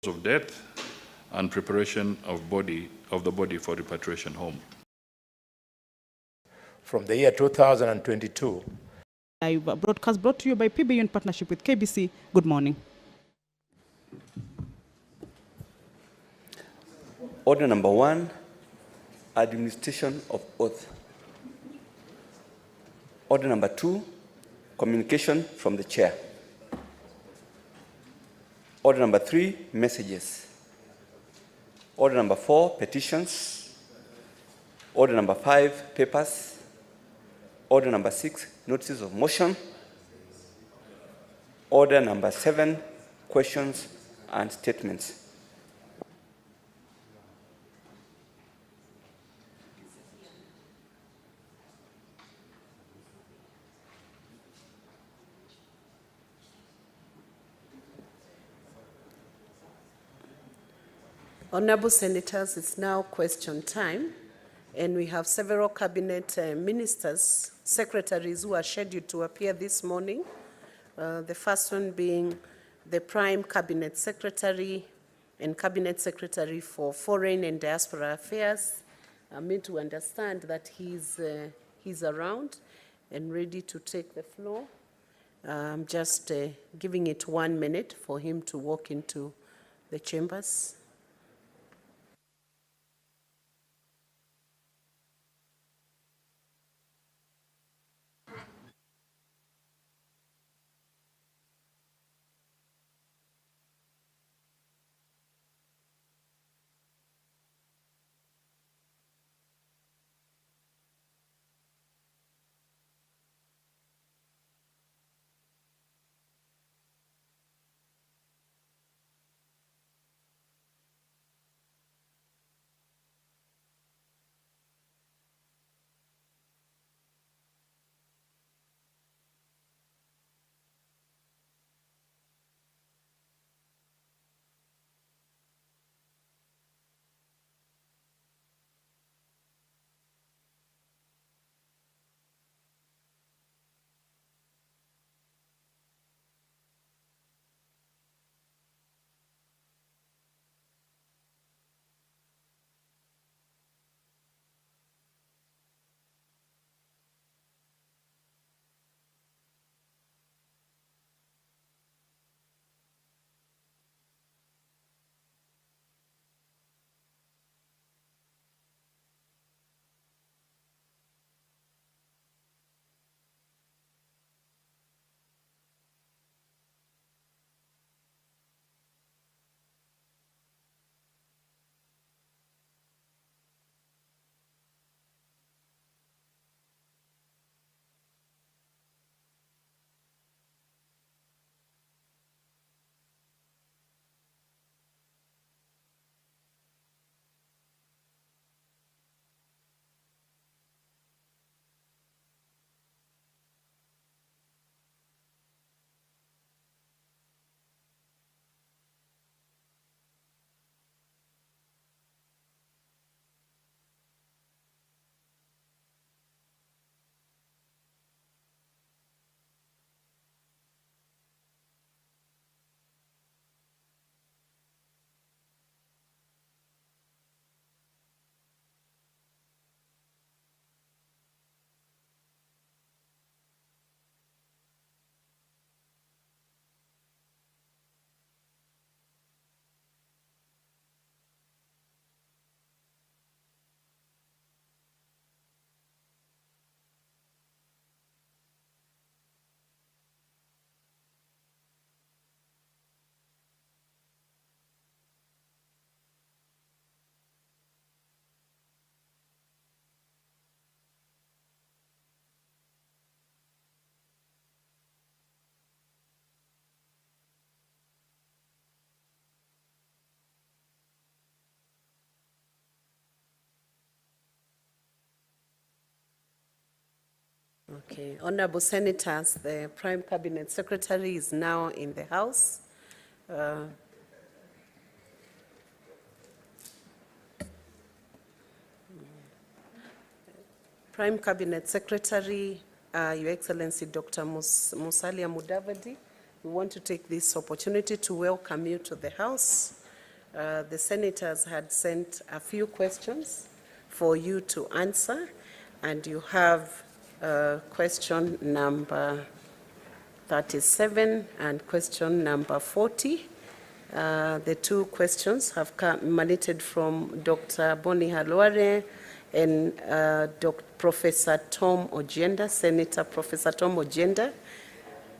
of death and preparation of the body for repatriation home. From the year 2022. Live broadcast brought to you by PBU in partnership with KBC. Good morning. Order number 1, administration of oath. Order number 2, communication from the chair. Order number 3, messages. Order number 4, petitions. Order number 5, papers. Order number 6, notices of motion. Order number 7, questions and statements. Honorable Senators, it's now question time, and we have several cabinet ministers, secretaries who are scheduled to appear this morning. The first one being the Prime Cabinet Secretary and Cabinet Secretary for Foreign and Diaspora Affairs. I'm made to understand that he's around and ready to take the floor. I'm just giving it 1 minute for him to walk into the chambers. Okay, Honorable Senators, the Prime Cabinet Secretary is now in the House. Prime Cabinet Secretary, Your Excellency Dr. Musalia Mudavadi, we want to take this opportunity to welcome you to the House The senators had sent a few questions for you to answer, and you have question number 37 and question number 40. The two questions have emanated from Dr. Boni Halware and Professor Tom Ojenda, Senator Professor Tom Ojenda.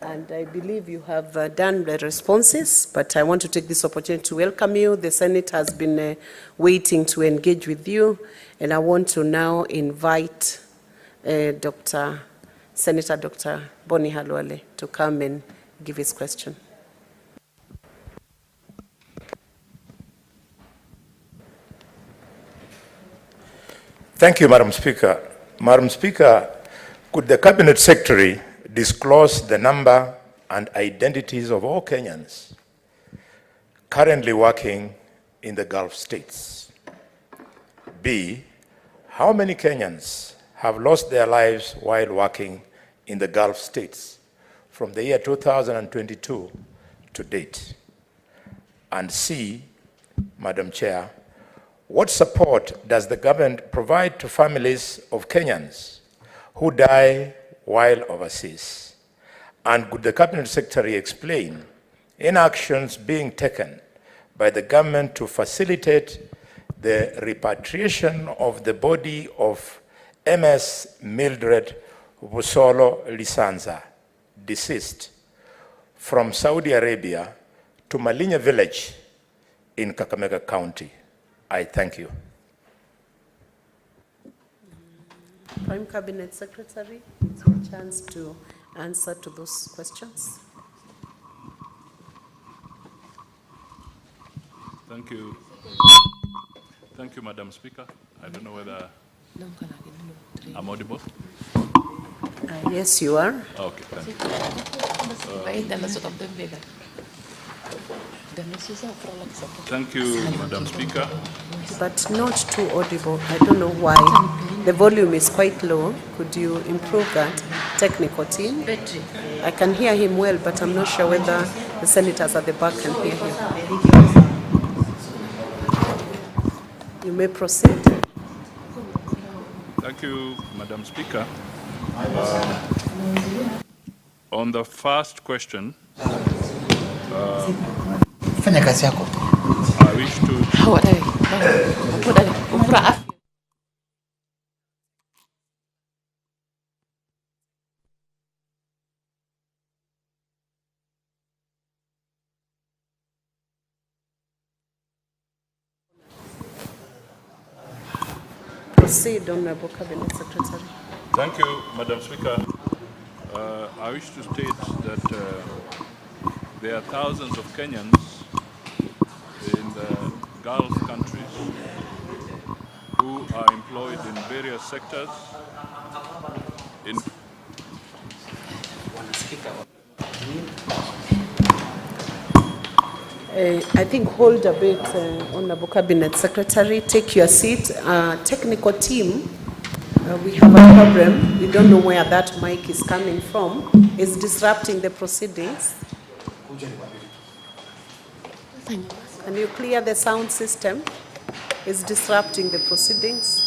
And I believe you have done the responses, but I want to take this opportunity to welcome you. The Senate has been waiting to engage with you, and I want to now invite Senator Dr. Boni Halwale to come and give his question. Thank you, Madam Speaker. Madam Speaker, could the Cabinet Secretary disclose the number and identities of all Kenyans currently working in the Gulf states? B, how many Kenyans have lost their lives while working in the Gulf states from the year 2022 to date? And C, Madam Chair, what support does the government provide to families of Kenyans who die while overseas? And could the Cabinet Secretary explain any actions being taken by the government to facilitate the repatriation of the body of MS Mildred Busolo Lisanza, deceased, from Saudi Arabia to Malinya village in Kakamega County? I thank you. Prime Cabinet Secretary, it's your chance to answer to those questions. Thank you. Thank you, Madam Speaker. I don't know whether I'm audible. Yes, you are. Okay, thank you. Thank you, Madam Speaker. But not too audible. I don't know why. The volume is quite low. Could you improve that? Technical team. I can hear him well, but I'm not sure whether the senators at the back can hear him. You may proceed. Thank you, Madam Speaker. On the first question, I wish to... Proceed, Honorable Cabinet Secretary. Thank you, Madam Speaker. I wish to state that there are thousands of Kenyans in the Gulf countries who are employed in various sectors. I think hold a bit, Honorable Cabinet Secretary. Take your seat. Technical team, we have a problem. We don't know where that mic is coming from. It's disrupting the proceedings. Can you clear the sound system? It's disrupting the proceedings.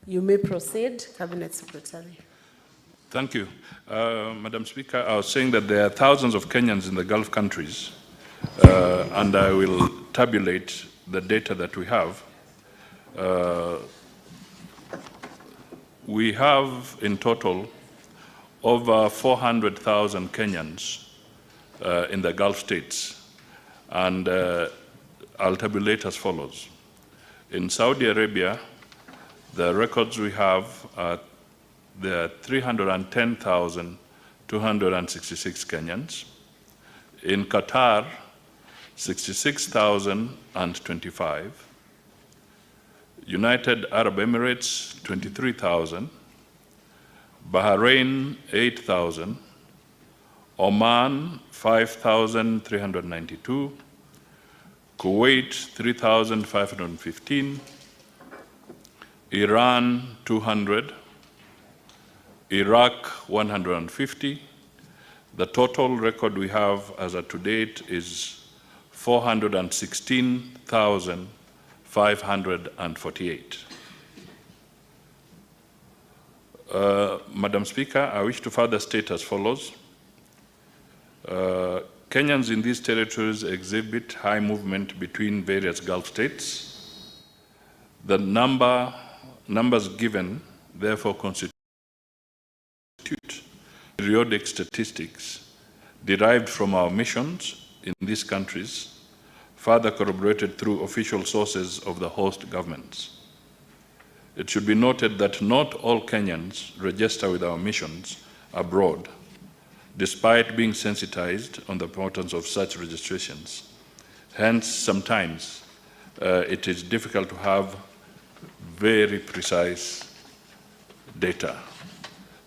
You may proceed, Cabinet Secretary. Thank you. Madam Speaker, I was saying that there are thousands of Kenyans in the Gulf countries, and I will tabulate the data that we have. We have in total over 400,000 Kenyans in the Gulf states, and I'll tabulate as follows. In Saudi Arabia, the records we have are there are 310,266 Kenyans. In Qatar, 66,025. United Arab Emirates, 23,000. Bahrain, 8,000. Oman, 5,392. Kuwait, 3,515. Iran, 200. Iraq, 150. The total record we have as of to date is 416,548. Madam Speaker, I wish to further state as follows. Kenyans in these territories exhibit high movement between various Gulf states. The numbers given therefore constitute periodic statistics derived from our missions in these countries, further corroborated through official sources of the host governments. It should be noted that not all Kenyans register with our missions abroad, despite being sensitized on the importance of such registrations. Hence, sometimes it is difficult to have very precise data.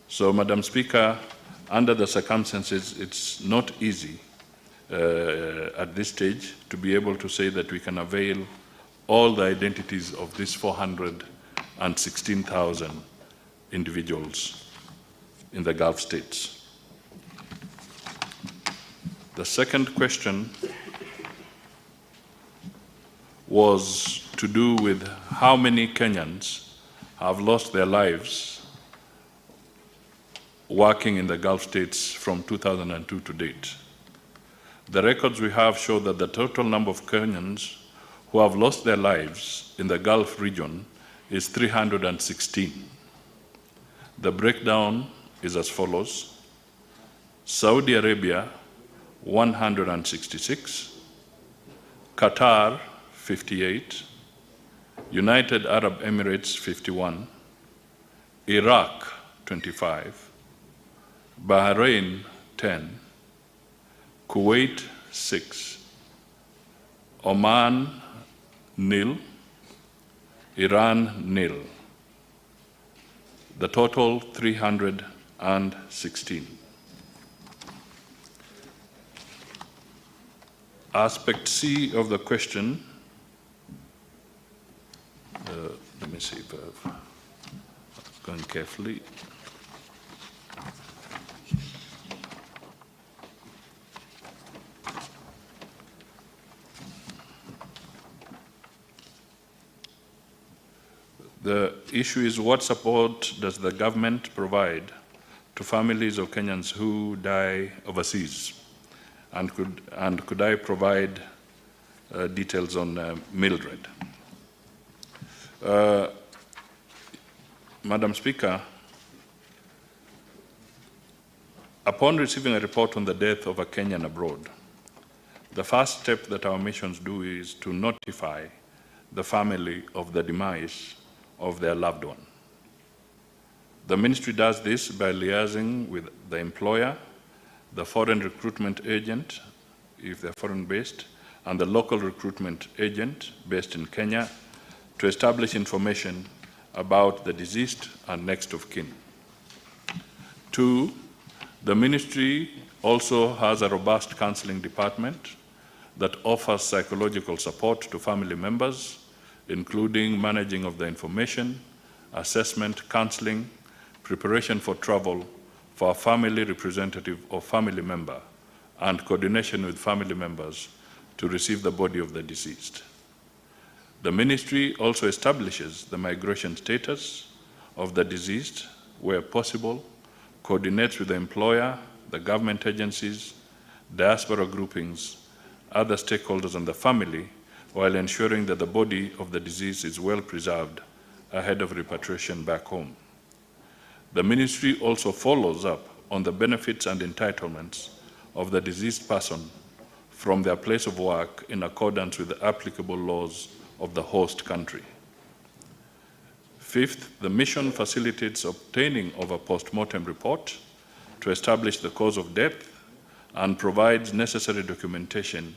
So, Madam Speaker, under the circumstances, it's not easy at this stage to be able to say that we can avail all the identities of these 416,000 individuals in the Gulf states. The second question was to do with how many Kenyans have lost their lives working in the Gulf states from 2002 to date. The records we have show that the total number of Kenyans who have lost their lives in the Gulf region is 316. The breakdown is as follows: Saudi Arabia, 166, Qatar, 58, United Arab Emirates, 51, Iraq, 25, Bahrain, 10, Kuwait, 6, Oman, 0, Iran, 0. The total, 316. Aspect C of the question, let me see if I'm going carefully. The issue is, what support does the government provide to families of Kenyans who die overseas? And could I provide details on Mildred? Madam Speaker, upon receiving a report on the death of a Kenyan abroad, the first step that our missions do is to notify the family of the demise of their loved one. The ministry does this by liaising with the employer, the foreign recruitment agent, if they're foreign-based, and the local recruitment agent based in Kenya to establish information about the deceased and next of kin. 2, the ministry also has a robust counseling department that offers psychological support to family members, including managing of the information, assessment, counseling, preparation for travel for a family representative or family member, and coordination with family members to receive the body of the deceased. The ministry also establishes the migration status of the deceased where possible, coordinates with the employer, the government agencies, diaspora groupings, other stakeholders and the family while ensuring that the body of the deceased is well preserved ahead of repatriation back home. The ministry also follows up on the benefits and entitlements of the deceased person from their place of work in accordance with the applicable laws of the host country. Fifth, the mission facilitates obtaining of a post-mortem report to establish the cause of death and provides necessary documentation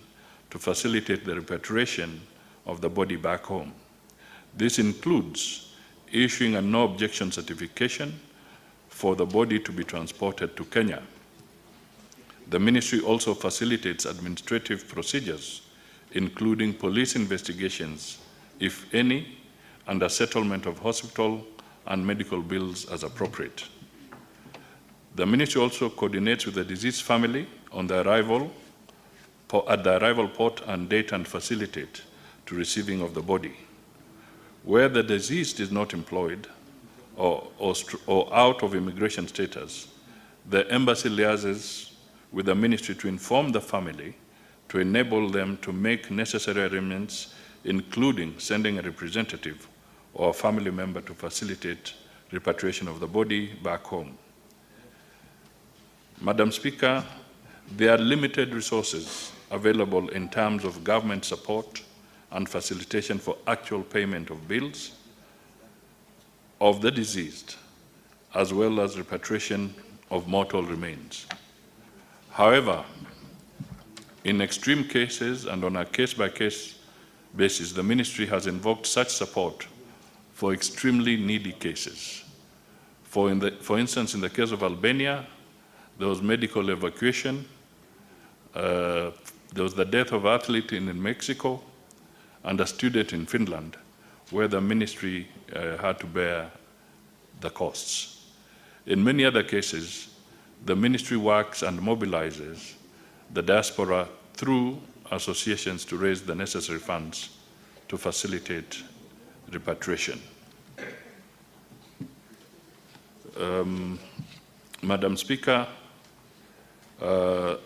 to facilitate the repatriation of the body back home. This includes issuing a no objection certification for the body to be transported to Kenya. The ministry also facilitates administrative procedures, including police investigations, if any, and a settlement of hospital and medical bills as appropriate. The ministry also coordinates with the deceased family on the arrival at the arrival port and date and facilitate to receiving of the body. Where the deceased is not employed or out of immigration status, the embassy liaises with the ministry to inform the family to enable them to make necessary arrangements, including sending a representative or a family member to facilitate repatriation of the body back home. Madam Speaker, there are limited resources available in terms of government support and facilitation for actual payment of bills of the deceased, as well as repatriation of mortal remains. However, in extreme cases and on a case-by-case basis, the ministry has invoked such support for extremely needy cases. For instance, in the case of Albania, there was medical evacuation, there was the death of an athlete in Mexico, and a student in Finland, where the ministry had to bear the costs. In many other cases, the ministry works and mobilizes the diaspora through associations to raise the necessary funds to facilitate repatriation. Madam Speaker, the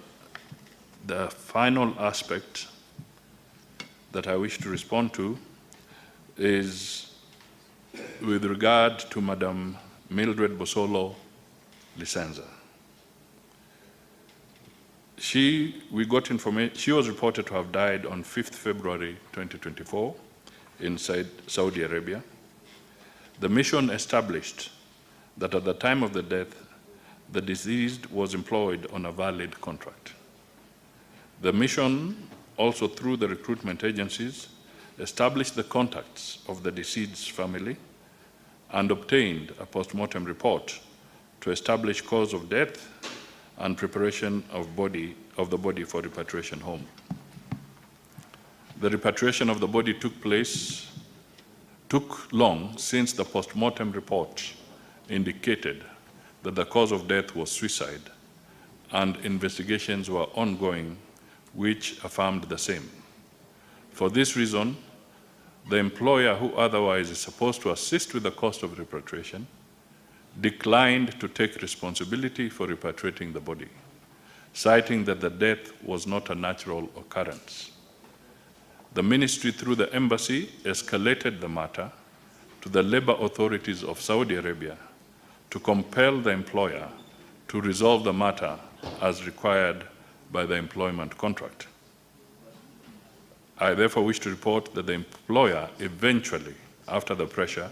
final aspect that I wish to respond to is with regard to Madam Mildred Bosolo Licenza. We got information, she was reported to have died on 5th February 2024 inside Saudi Arabia. The mission established that at the time of the death, the deceased was employed on a valid contract. The mission, also through the recruitment agencies, established the contacts of the deceased's family and obtained a post-mortem report to establish cause of death and preparation of the body for repatriation home. The repatriation of the body took long since the post-mortem report indicated that the cause of death was suicide, and investigations were ongoing which affirmed the same. For this reason, the employer, who otherwise is supposed to assist with the cost of repatriation, declined to take responsibility for repatriating the body, citing that the death was not a natural occurrence. The ministry, through the embassy, escalated the matter to the labor authorities of Saudi Arabia to compel the employer to resolve the matter as required by the employment contract. I therefore wish to report that the employer eventually, after the pressure,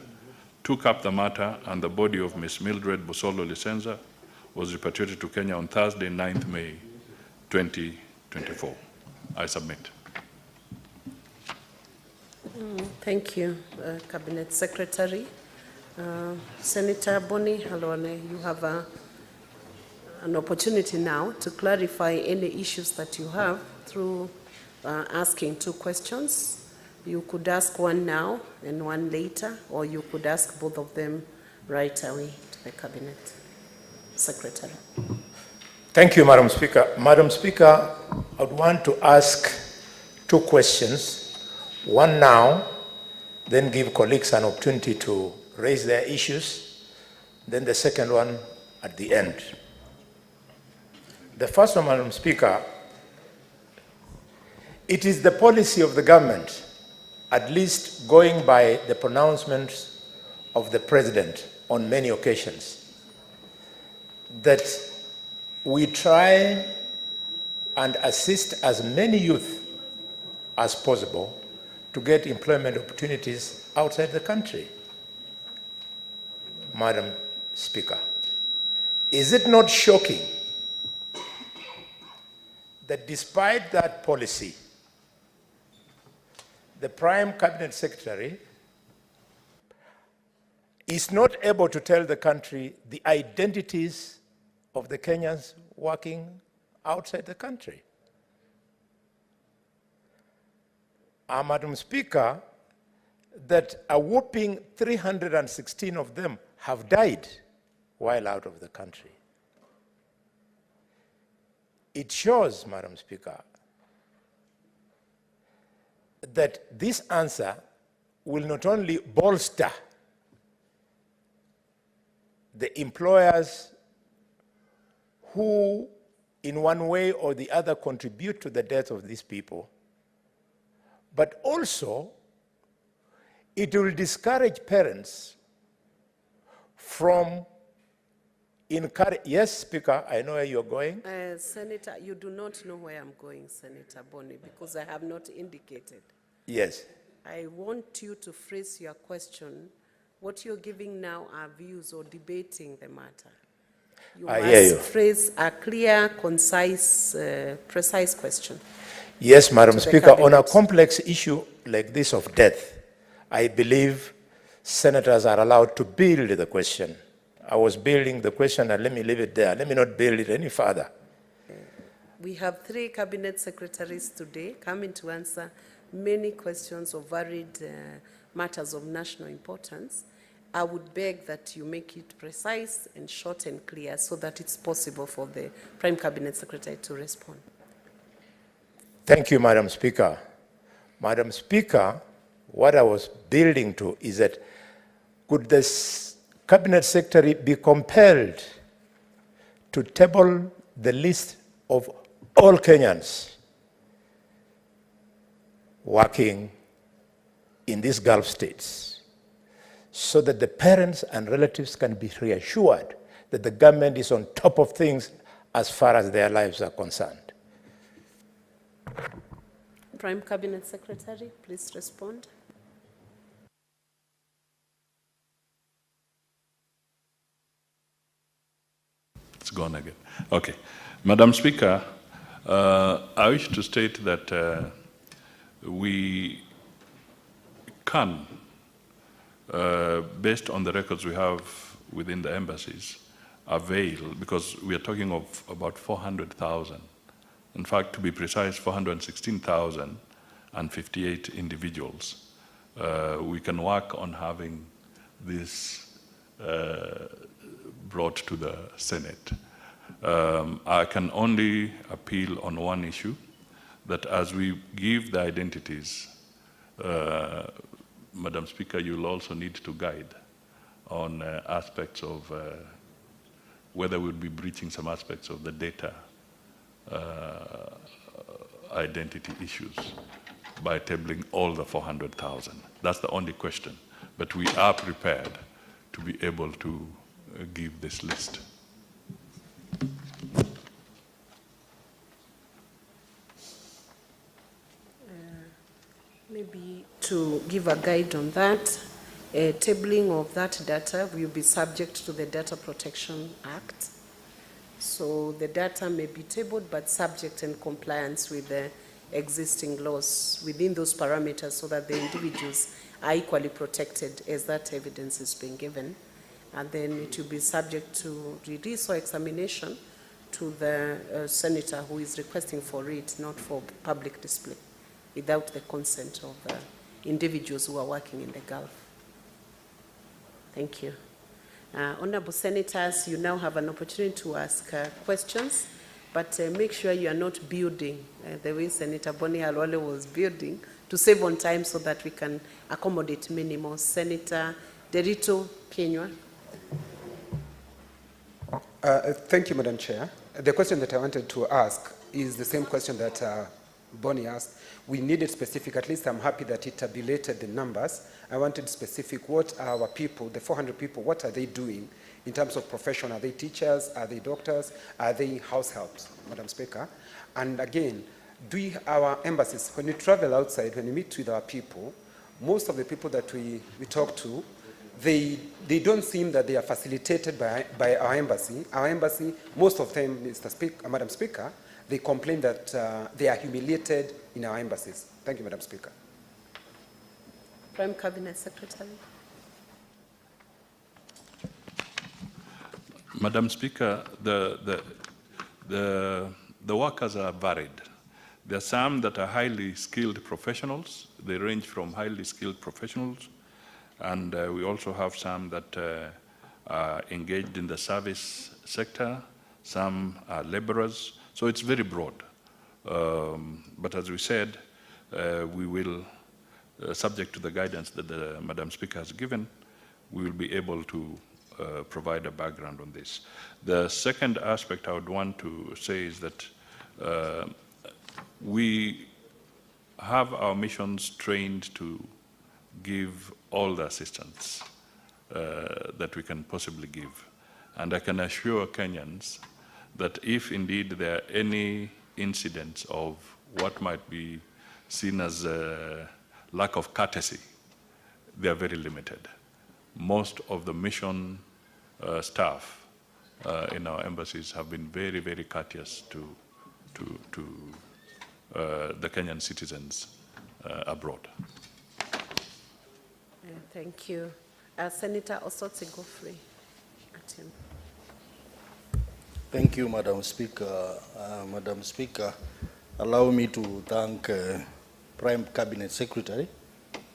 took up the matter, and the body of Ms. Mildred Bosolo Licenza was repatriated to Kenya on Thursday, 9th May 2024. I submit. Thank you, Cabinet Secretary. Senator Boni Halone, you have an opportunity now to clarify any issues that you have through asking two questions. You could ask one now and one later, or you could ask both of them right away to the Cabinet Secretary. Thank you, Madam Speaker. Madam Speaker, I would want to ask two questions. One now, then give colleagues an opportunity to raise their issues, then the second one at the end. The first one, Madam Speaker, It is the policy of the government, at least going by the pronouncements of the president on many occasions, that we try and assist as many youth as possible to get employment opportunities outside the country. Madam Speaker, is it not shocking that despite that policy, the Prime Cabinet Secretary is not able to tell the country the identities of the Kenyans working outside the country? Madam Speaker, that a whopping 316 of them have died while out of the country. It shows, Madam Speaker, that this answer will not only bolster the employers who, in one way or the other, contribute to the death of these people, but also it will discourage parents from encourage. Yes, Speaker, I know where you're going. Senator, you do not know where I'm going, Senator Boni, because I have not indicated. Yes. I want you to phrase your question. What you're giving now are views or debating the matter. You I hear you. must phrase a clear, concise, precise question. Yes, Madam Speaker, on a Cabinet. complex issue like this of death, I believe senators are allowed to build the question. I was building the question, and let me leave it there. Let me not build it any further. We have 3 cabinet secretaries today coming to answer many questions of varied matters of national importance. I would beg that you make it precise and short and clear so that it's possible for the Prime Cabinet Secretary to respond. Thank you, Madam Speaker. Madam Speaker, what I was building to is that could the Cabinet Secretary be compelled to table the list of all Kenyans working in these Gulf states so that the parents and relatives can be reassured that the government is on top of things as far as their lives are concerned? Prime Cabinet Secretary, please respond. It's gone again. Okay. Madam Speaker, I wish to state that we can, based on the records we have within the embassies, avail, because we are talking of about 400,000. In fact, to be precise, 416,058 individuals. We can work on having this brought to the Senate. I can only appeal on one issue, that as we give the identities, Madam Speaker, you'll also need to guide on aspects of whether we'll be breaching some aspects of the data identity issues by tabling all the 400,000. That's the only question. But we are prepared to be able to give this list. Maybe to give a guide on that, tabling of that data will be subject to the Data Protection Act. So the data may be tabled, but subject and compliance with the existing laws within those parameters so that the individuals are equally protected as that evidence is being given. And then it will be subject to release or examination to the senator who is requesting for it, not for public display, without the consent of the individuals who are working in the Gulf. Thank you. Honorable Senators, you now have an opportunity to ask questions, but make sure you are not building the way Senator Boni Halwale was building to save on time so that we can accommodate many more. Senator Derito Kenywa. Thank you, Madam Chair. The question that I wanted to ask is the same question that Bonnie asked, we needed specific, at least I'm happy that it tabulated the numbers. I wanted specific, what are our people, the 400 people, what are they doing in terms of profession? Are they teachers? Are they doctors? Are they house helps, Madam Speaker? And again, our embassies, when we travel outside, when we meet with our people, most of the people that we talk to, they don't seem that they are facilitated by our embassy. Our embassy, most of them, Madam Speaker, they complain that they are humiliated in our embassies. Thank you, Madam Speaker. Prime Cabinet Secretary. Madam Speaker, the workers are varied. There are some that are highly skilled professionals. They range from highly skilled professionals, and we also have some that are engaged in the service sector. Some are laborers. So it's very broad. But as we said, we will, subject to the guidance that the Madam Speaker has given, we will be able to provide a background on this. The second aspect I would want to say is that we have our missions trained to give all the assistance that we can possibly give. And I can assure Kenyans that if indeed there are any incidents of what might be seen as a lack of courtesy, they are very limited. Most of the mission staff in our embassies have been very, very courteous to the Kenyan citizens abroad. Thank you. Senator Osotsi Godfrey. Thank you, Madam Speaker. Madam Speaker, allow me to thank Prime Cabinet Secretary,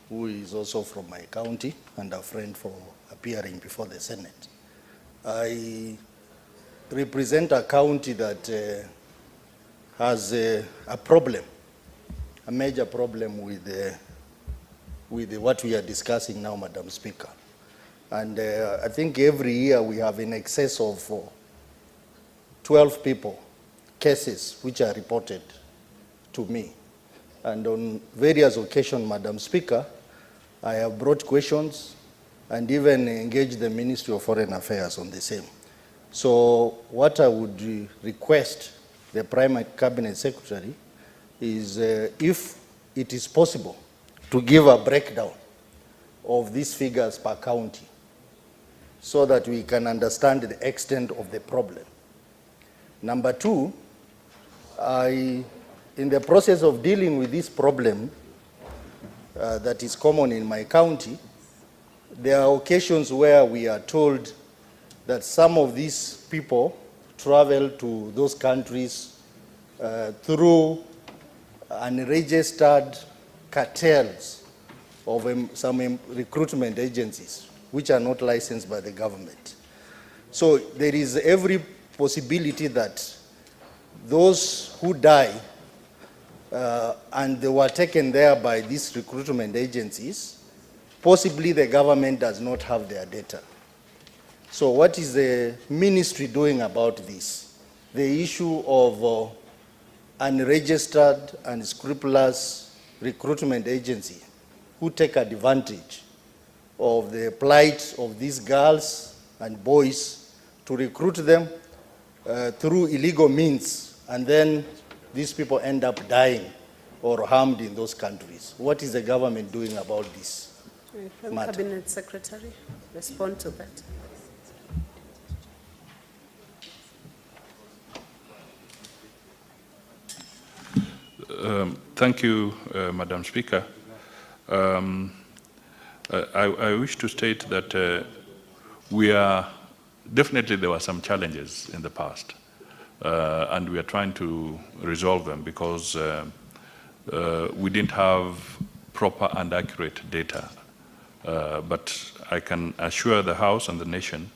who is also from my county and a friend, for appearing before the Senate. I represent a county that has a problem, a major problem with what we are discussing now, Madam Speaker. And I think every year we have in excess of 12 people, cases which are reported to me. And on various occasions, Madam Speaker, I have brought questions and even engaged the Ministry of Foreign Affairs on the same. So what I would request the Prime Cabinet Secretary is if it is possible to give a breakdown of these figures per county so that we can understand the extent of the problem. Number two, in the process of dealing with this problem that is common in my county, there are occasions where we are told that some of these people travel to those countries through unregistered cartels of some recruitment agencies which are not licensed by the government. So there is every possibility that those who die and they were taken there by these recruitment agencies, possibly the government does not have their data. So what is the ministry doing about this? The issue of unregistered and unscrupulous recruitment agency who take advantage of the plight of these girls and boys to recruit them through illegal means, and then these people end up dying or harmed in those countries. What is the government doing about this matter? Cabinet Secretary, respond to that. Thank you, Madam Speaker. I wish to state that we are, definitely there were some challenges in the past, and we are trying to resolve them because we didn't have proper and accurate data. But I can assure the House and the nation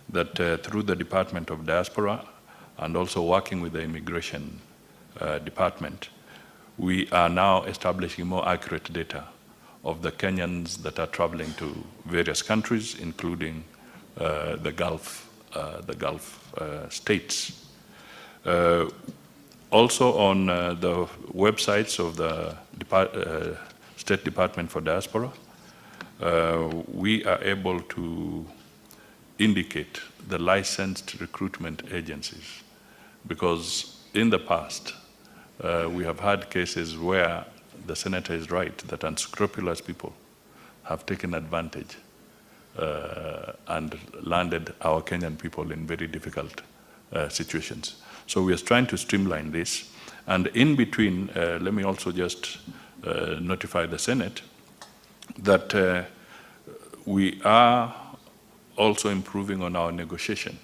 that through the Department of Diaspora and also working with the Immigration Department, we are now establishing more accurate data of the Kenyans that are traveling to various countries, including the Gulf states. Also on the websites of the State Department for Diaspora, we are able to indicate the licensed recruitment agencies, because in the past, we have had cases where the senator is right that unscrupulous people have taken advantage and landed our Kenyan people in very difficult situations. So we are trying to streamline this. And in between, let me also just notify the Senate that we are also improving on our negotiation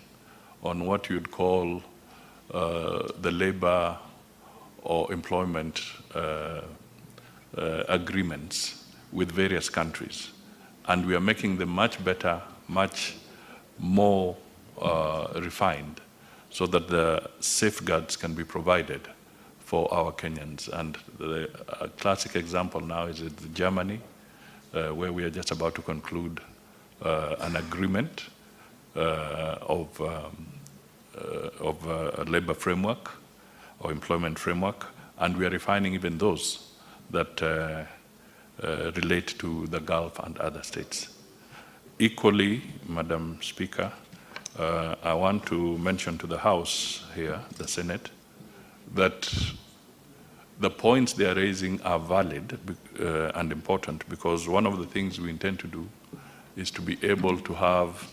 on what you'd call the labor or employment agreements with various countries. And we are making them much better, much more refined, so that the safeguards can be provided for our Kenyans. And a classic example now is in Germany, where we are just about to conclude an agreement of a labor framework or employment framework, and we are refining even those that relate to the Gulf and other states. Equally, Madam Speaker, I want to mention to the House here, the Senate, that the points they are raising are valid and important, because one of the things we intend to do is to be able to have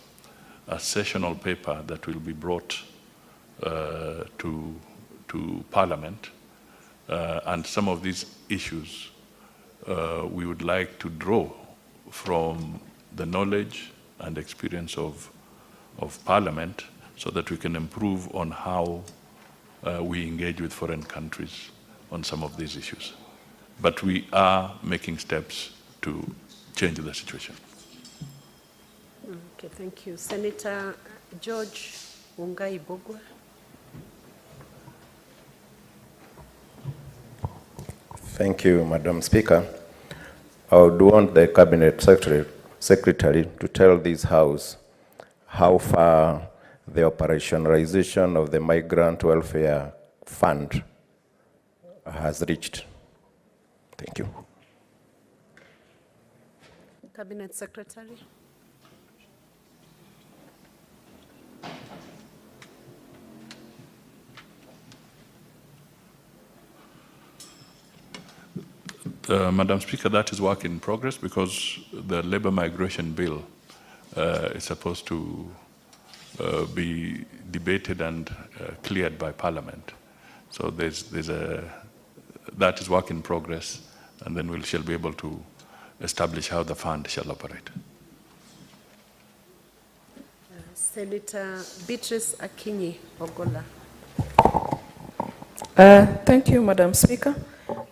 a sessional paper that will be brought to Parliament, and some of these issues we would like to draw from the knowledge and experience of Parliament, so that we can improve on how we engage with foreign countries on some of these issues. But we are making steps to change the situation. Okay, thank you. Senator George Mungai Bogwa. Thank you, Madam Speaker. I would want the Cabinet Secretary to tell this House how far the operationalization of the Migrant Welfare Fund has reached. Thank you. Cabinet Secretary. Madam Speaker, that is work in progress, because the labor migration bill is supposed to be debated and cleared by Parliament. So that is work in progress, and then we shall be able to establish how the fund shall operate. Senator Beatrice Akinyi Ogola. Thank you, Madam Speaker.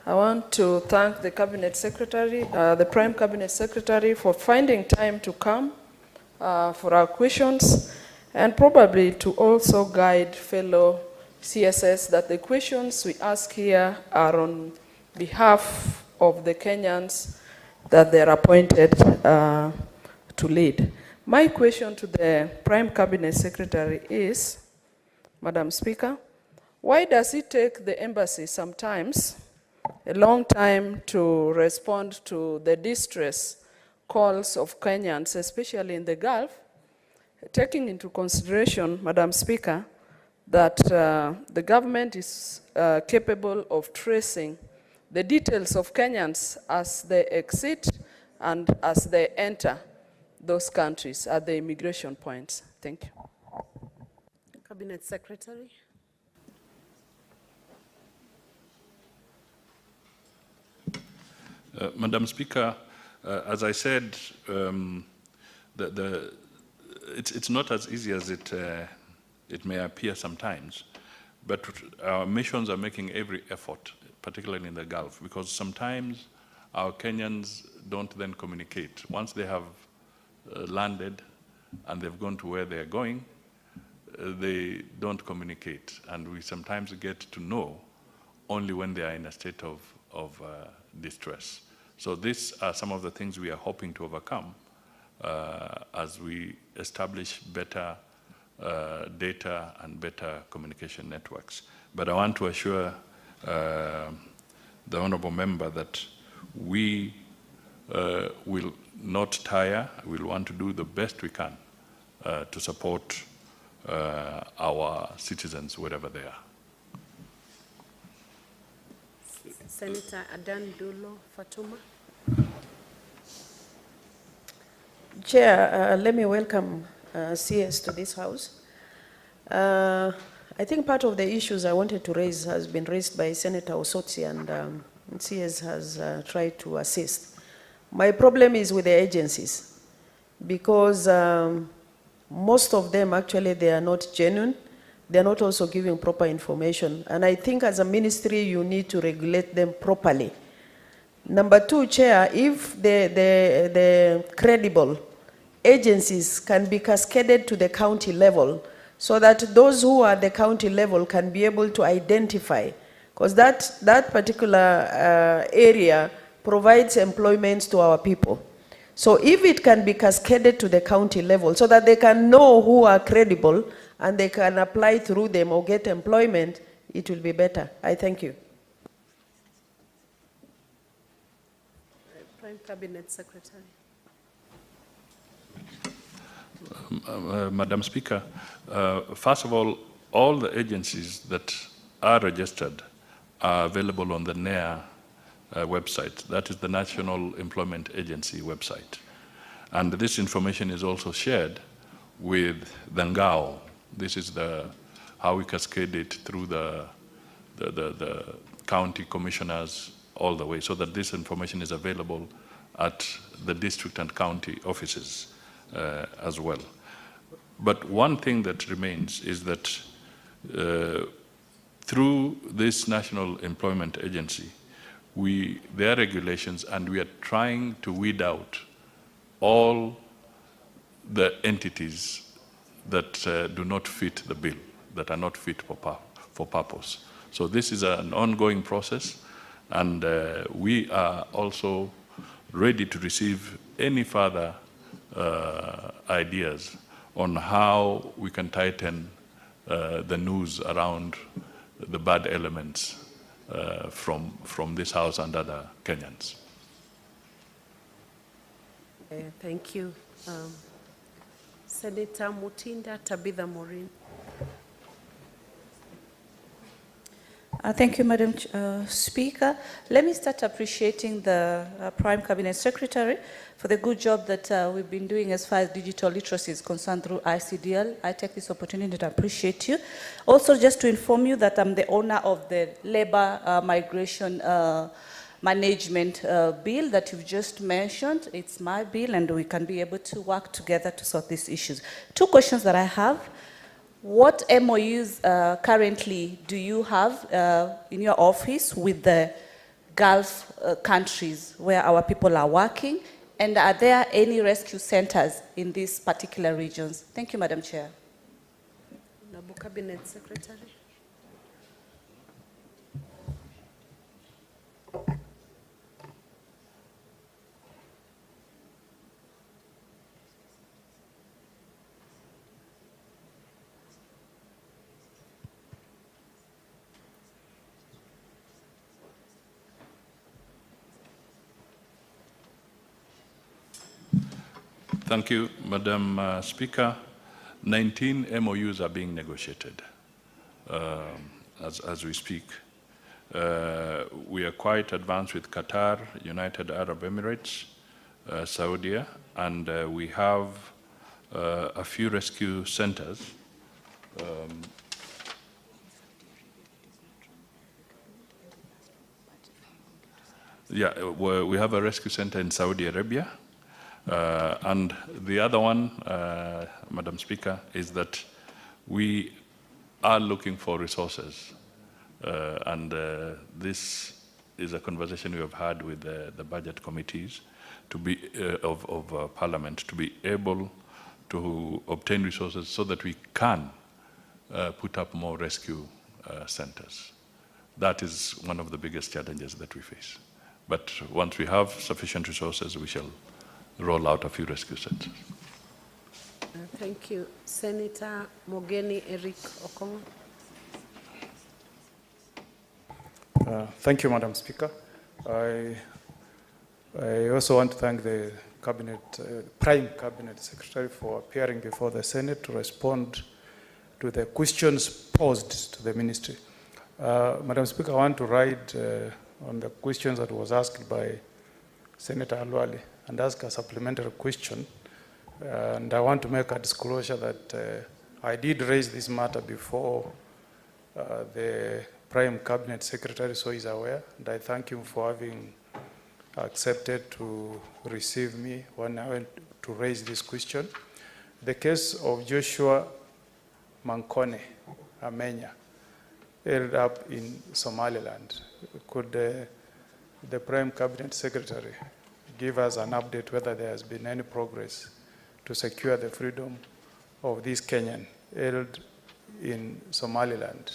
I want to thank the Cabinet Secretary, the Prime Cabinet Secretary, for finding time to come for our questions, and probably to also guide fellow CSS that the questions we ask here are on behalf of the Kenyans that they are appointed to lead. My question to the Prime Cabinet Secretary is, Madam Speaker, why does it take the embassy sometimes a long time to respond to the distress calls of Kenyans, especially in the Gulf, taking into consideration, Madam Speaker, that the government is capable of tracing the details of Kenyans as they exit and as they enter those countries at the immigration points? Thank you. Cabinet Secretary. Madam Speaker, as I said, it's not as easy as it may appear sometimes, but our missions are making every effort, particularly in the Gulf, because sometimes our Kenyans don't then communicate. Once they have landed and they've gone to where they're going, they don't communicate, and we sometimes get to know only when they are in a state of distress. So these are some of the things we are hoping to overcome as we establish better data and better communication networks. But I want to assure the honorable member that we will not tire. We'll want to do the best we can to support our citizens wherever they are. Senator Adan Dulo Fatuma. Chair, let me welcome CS to this house. I think part of the issues I wanted to raise has been raised by Senator Osotsi, and CS has tried to assist. My problem is with the agencies, because most of them actually, they are not genuine. They are not also giving proper information. And I think as a ministry, you need to regulate them properly. Number two, Chair, if the credible agencies can be cascaded to the county level, so that those who are at the county level can be able to identify, because that particular area provides employment to our people. So if it can be cascaded to the county level so that they can know who are credible and they can apply through them or get employment, it will be better. I thank you. Prime Cabinet Secretary. Madam Speaker, first of all the agencies that are registered are available on the NEA website. That is the National Employment Agency website. And this information is also shared with the NGAO. This is how we cascade it through the county commissioners all the way, so that this information is available at the district and county offices as well. But one thing that remains is that through this National Employment Agency, there are regulations, and we are trying to weed out all the entities that do not fit the bill, that are not fit for purpose. So this is an ongoing process, and we are also ready to receive any further ideas on how we can tighten the noose around the bad elements from this House and other Kenyans. Thank you. Senator Mutinda Tabitha Morin. Thank you, Madam Speaker. Let me start appreciating the Prime Cabinet Secretary for the good job that we've been doing as far as digital literacy is concerned through ICDL. I take this opportunity to appreciate you. Also, just to inform you that I'm the owner of the Labor Migration Management Bill that you've just mentioned. It's my bill, and we can be able to work together to sort these issues. Two questions that I have. What MOUs currently do you have in your office with the Gulf countries where our people are working? And are there any rescue centers in these particular regions? Thank you, Madam Chair. Nabu Cabinet Secretary. Thank you, Madam Speaker. 19 MOUs are being negotiated as we speak. We are quite advanced with Qatar, United Arab Emirates, Saudi, and we have a few rescue centers. We have a rescue center in Saudi Arabia. And the other one, Madam Speaker, is that we are looking for resources. And this is a conversation we have had with the budget committees of Parliament to be able to obtain resources so that we can put up more rescue centers. That is one of the biggest challenges that we face. But once we have sufficient resources, we shall roll out a few rescue centers. Thank you. Senator Mogeni Eric Okongo. Thank you, Madam Speaker. I also want to thank the Prime Cabinet Secretary for appearing before the Senate to respond to the questions posed to the Ministry. Madam Speaker, I want to ride on the questions that was asked by Senator Alwali and ask a supplementary question. And I want to make a disclosure that I did raise this matter before the Prime Cabinet Secretary, so he's aware, and I thank him for having accepted to receive me when I went to raise this question. The case of Joshua Mankone Amenya, held up in Somaliland. Could the Prime Cabinet Secretary give us an update whether there has been any progress to secure the freedom of this Kenyan held in Somaliland?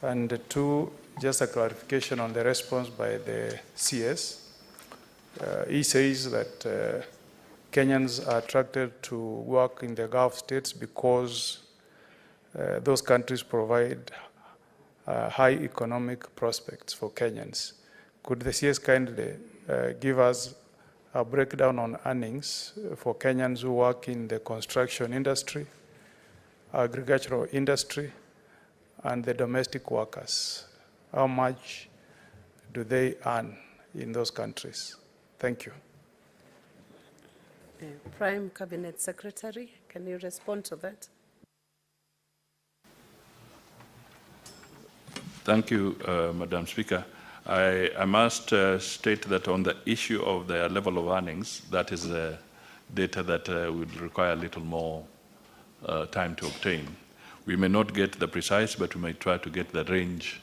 And two, just a clarification on the response by the CS. He says that Kenyans are attracted to work in the Gulf states because those countries provide high economic prospects for Kenyans. Could the CS kindly give us a breakdown on earnings for Kenyans who work in the construction industry, agricultural industry, and the domestic workers? How much do they earn in those countries? Thank you. Prime Cabinet Secretary, can you respond to that? Thank you, Madam Speaker. I must state that on the issue of the level of earnings, that is data that would require a little more time to obtain. We may not get the precise, but we may try to get the range,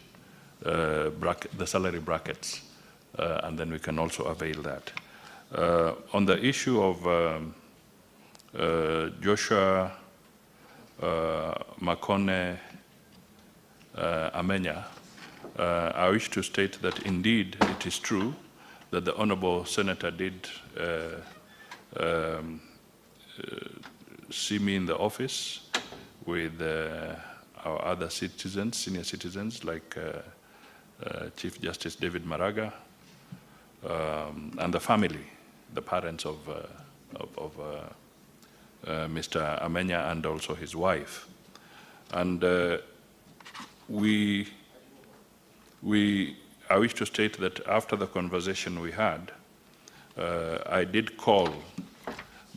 the salary brackets, and then we can also avail that. On the issue of Joshua Makone Amenya, I wish to state that indeed it is true that the Honorable Senator did see me in the office with our other citizens, senior citizens like Chief Justice David Maraga and the family, the parents of Mr. Amenya and also his wife. And I wish to state that after the conversation we had, I did call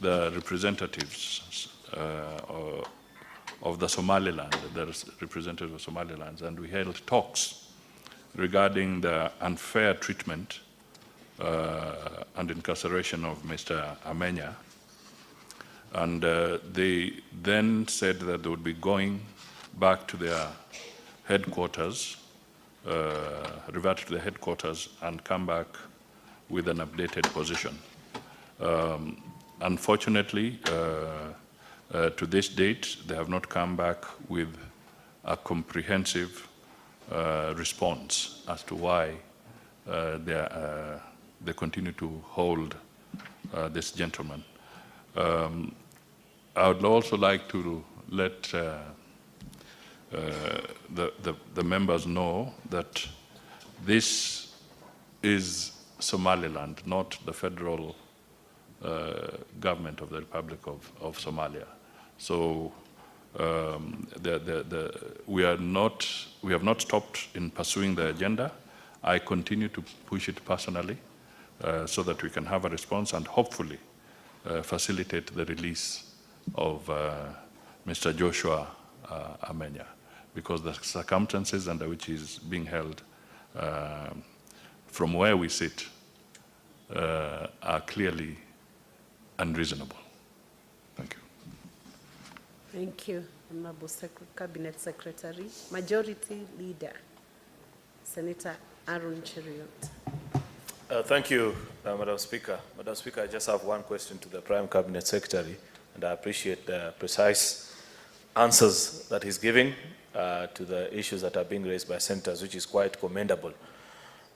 the representatives of the Somaliland, the representatives of Somaliland, and we held talks regarding the unfair treatment and incarceration of Mr. Amenya. And they then said that they would be going back to their headquarters, revert to the headquarters and come back with an updated position. Unfortunately, to this date, they have not come back with a comprehensive response as to why they continue to hold this gentleman. I would also like to let the members know that this is Somaliland, not the federal government of the Republic of Somalia. So we have not stopped in pursuing the agenda. I continue to push it personally so that we can have a response and hopefully facilitate the release of Mr. Joshua Amenya, because the circumstances under which he is being held from where we sit are clearly unreasonable. Thank you. Thank you, Honorable Cabinet Secretary. Majority Leader, Senator Aaron Cheriot. Thank you, Madam Speaker. Madam Speaker, I just have one question to the Prime Cabinet Secretary, and I appreciate the precise answers that he's giving to the issues that are being raised by senators, which is quite commendable.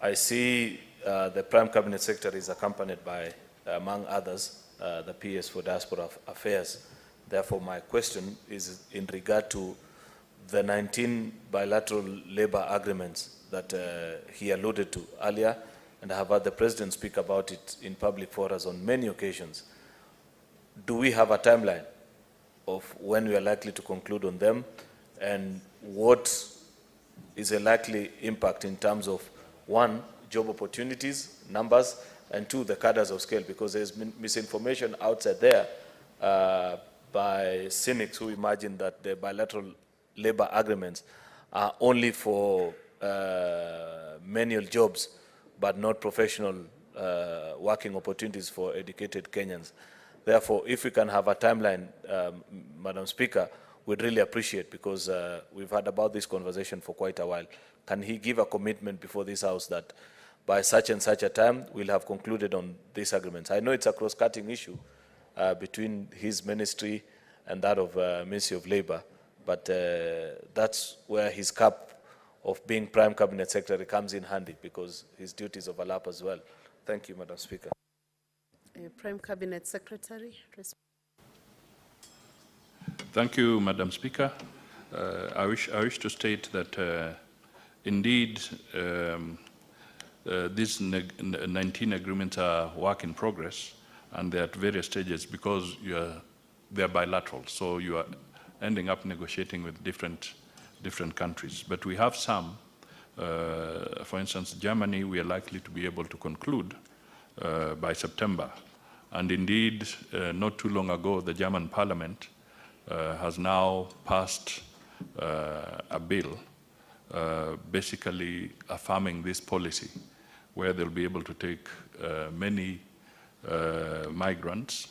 I see the Prime Cabinet Secretary is accompanied by, among others, the PS for Diaspora Affairs. Therefore, my question is in regard to the 19 bilateral labor agreements that he alluded to earlier, and I have heard the President speak about it in public forums on many occasions. Do we have a timeline of when we are likely to conclude on them, and what is a likely impact in terms of, one, job opportunities, numbers, and two, the cadres of scale, because there's been misinformation outside there by cynics who imagine that the bilateral labor agreements are only for manual jobs, but not professional working opportunities for educated Kenyans. Therefore, if we can have a timeline, Madam Speaker, we'd really appreciate, because we've had about this conversation for quite a while. Can he give a commitment before this House that by such and such a time, we'll have concluded on these agreements? I know it's a cross-cutting issue between his ministry and that of Ministry of Labor, but that's where his cap of being Prime Cabinet Secretary comes in handy, because his duties overlap as well. Thank you, Madam Speaker. Prime Cabinet Secretary. Thank you, Madam Speaker. I wish to state that indeed these 19 agreements are work in progress, and they're at various stages because they're bilateral. So you are ending up negotiating with different countries. But we have some, for instance, Germany, we are likely to be able to conclude by September. And indeed, not too long ago, the German Parliament has now passed a bill basically affirming this policy, where they'll be able to take many migrants,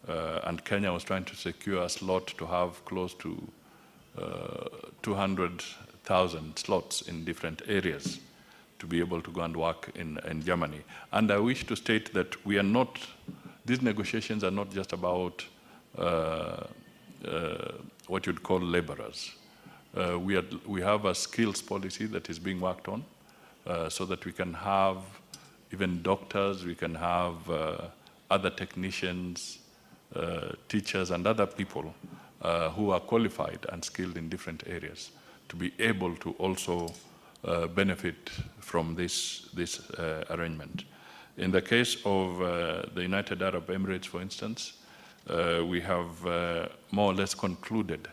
and Kenya was trying to secure a slot to have close to 200,000 slots in different areas to be able to go and work in Germany. And I wish to state that we are not, these negotiations are not just about what you'd call laborers. We have a skills policy that is being worked on so that we can have even doctors, we can have other technicians, teachers, and other people who are qualified and skilled in different areas to be able to also benefit from this arrangement. In the case of the United Arab Emirates, for instance, we have more or less concluded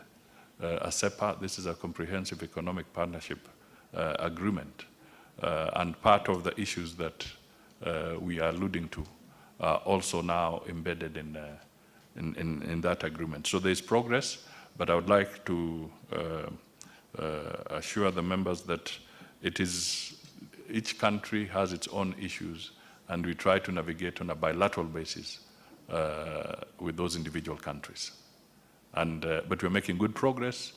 a CEPA. This is a comprehensive economic partnership agreement. And part of the issues that we are alluding to are also now embedded in that agreement. So there is progress, but I would like to assure the members that each country has its own issues, and we try to navigate on a bilateral basis with those individual countries. And, but we're making good progress,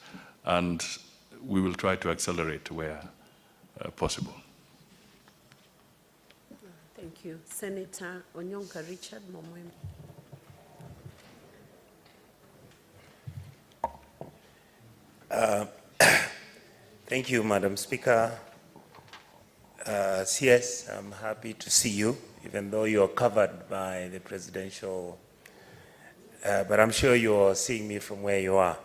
and we will try to accelerate where possible. Thank you. Senator Onyonka Richard Momwem. Thank you, Madam Speaker. CS, I'm happy to see you, even though you're covered by the presidential, but I'm sure you're seeing me from where you are.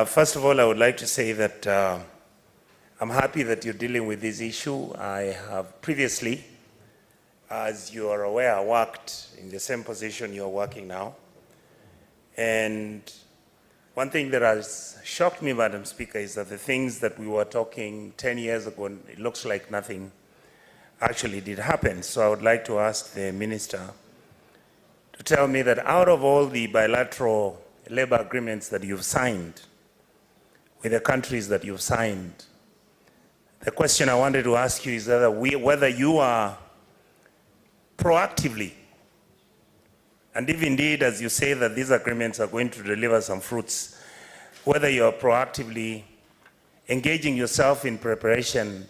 First of all, I would like to say that I'm happy that you're dealing with this issue. I have previously, as you are aware, worked in the same position you're working now. And one thing that has shocked me, Madam Speaker, is that the things that we were talking 10 years ago, it looks like nothing actually did happen. So I would like to ask the Minister to tell me that out of all the bilateral labor agreements that you've signed with the countries that you've signed, the question I wanted to ask you is whether you are proactively, and if indeed, as you say, that these agreements are going to deliver some fruits, whether you are proactively engaging yourself in preparation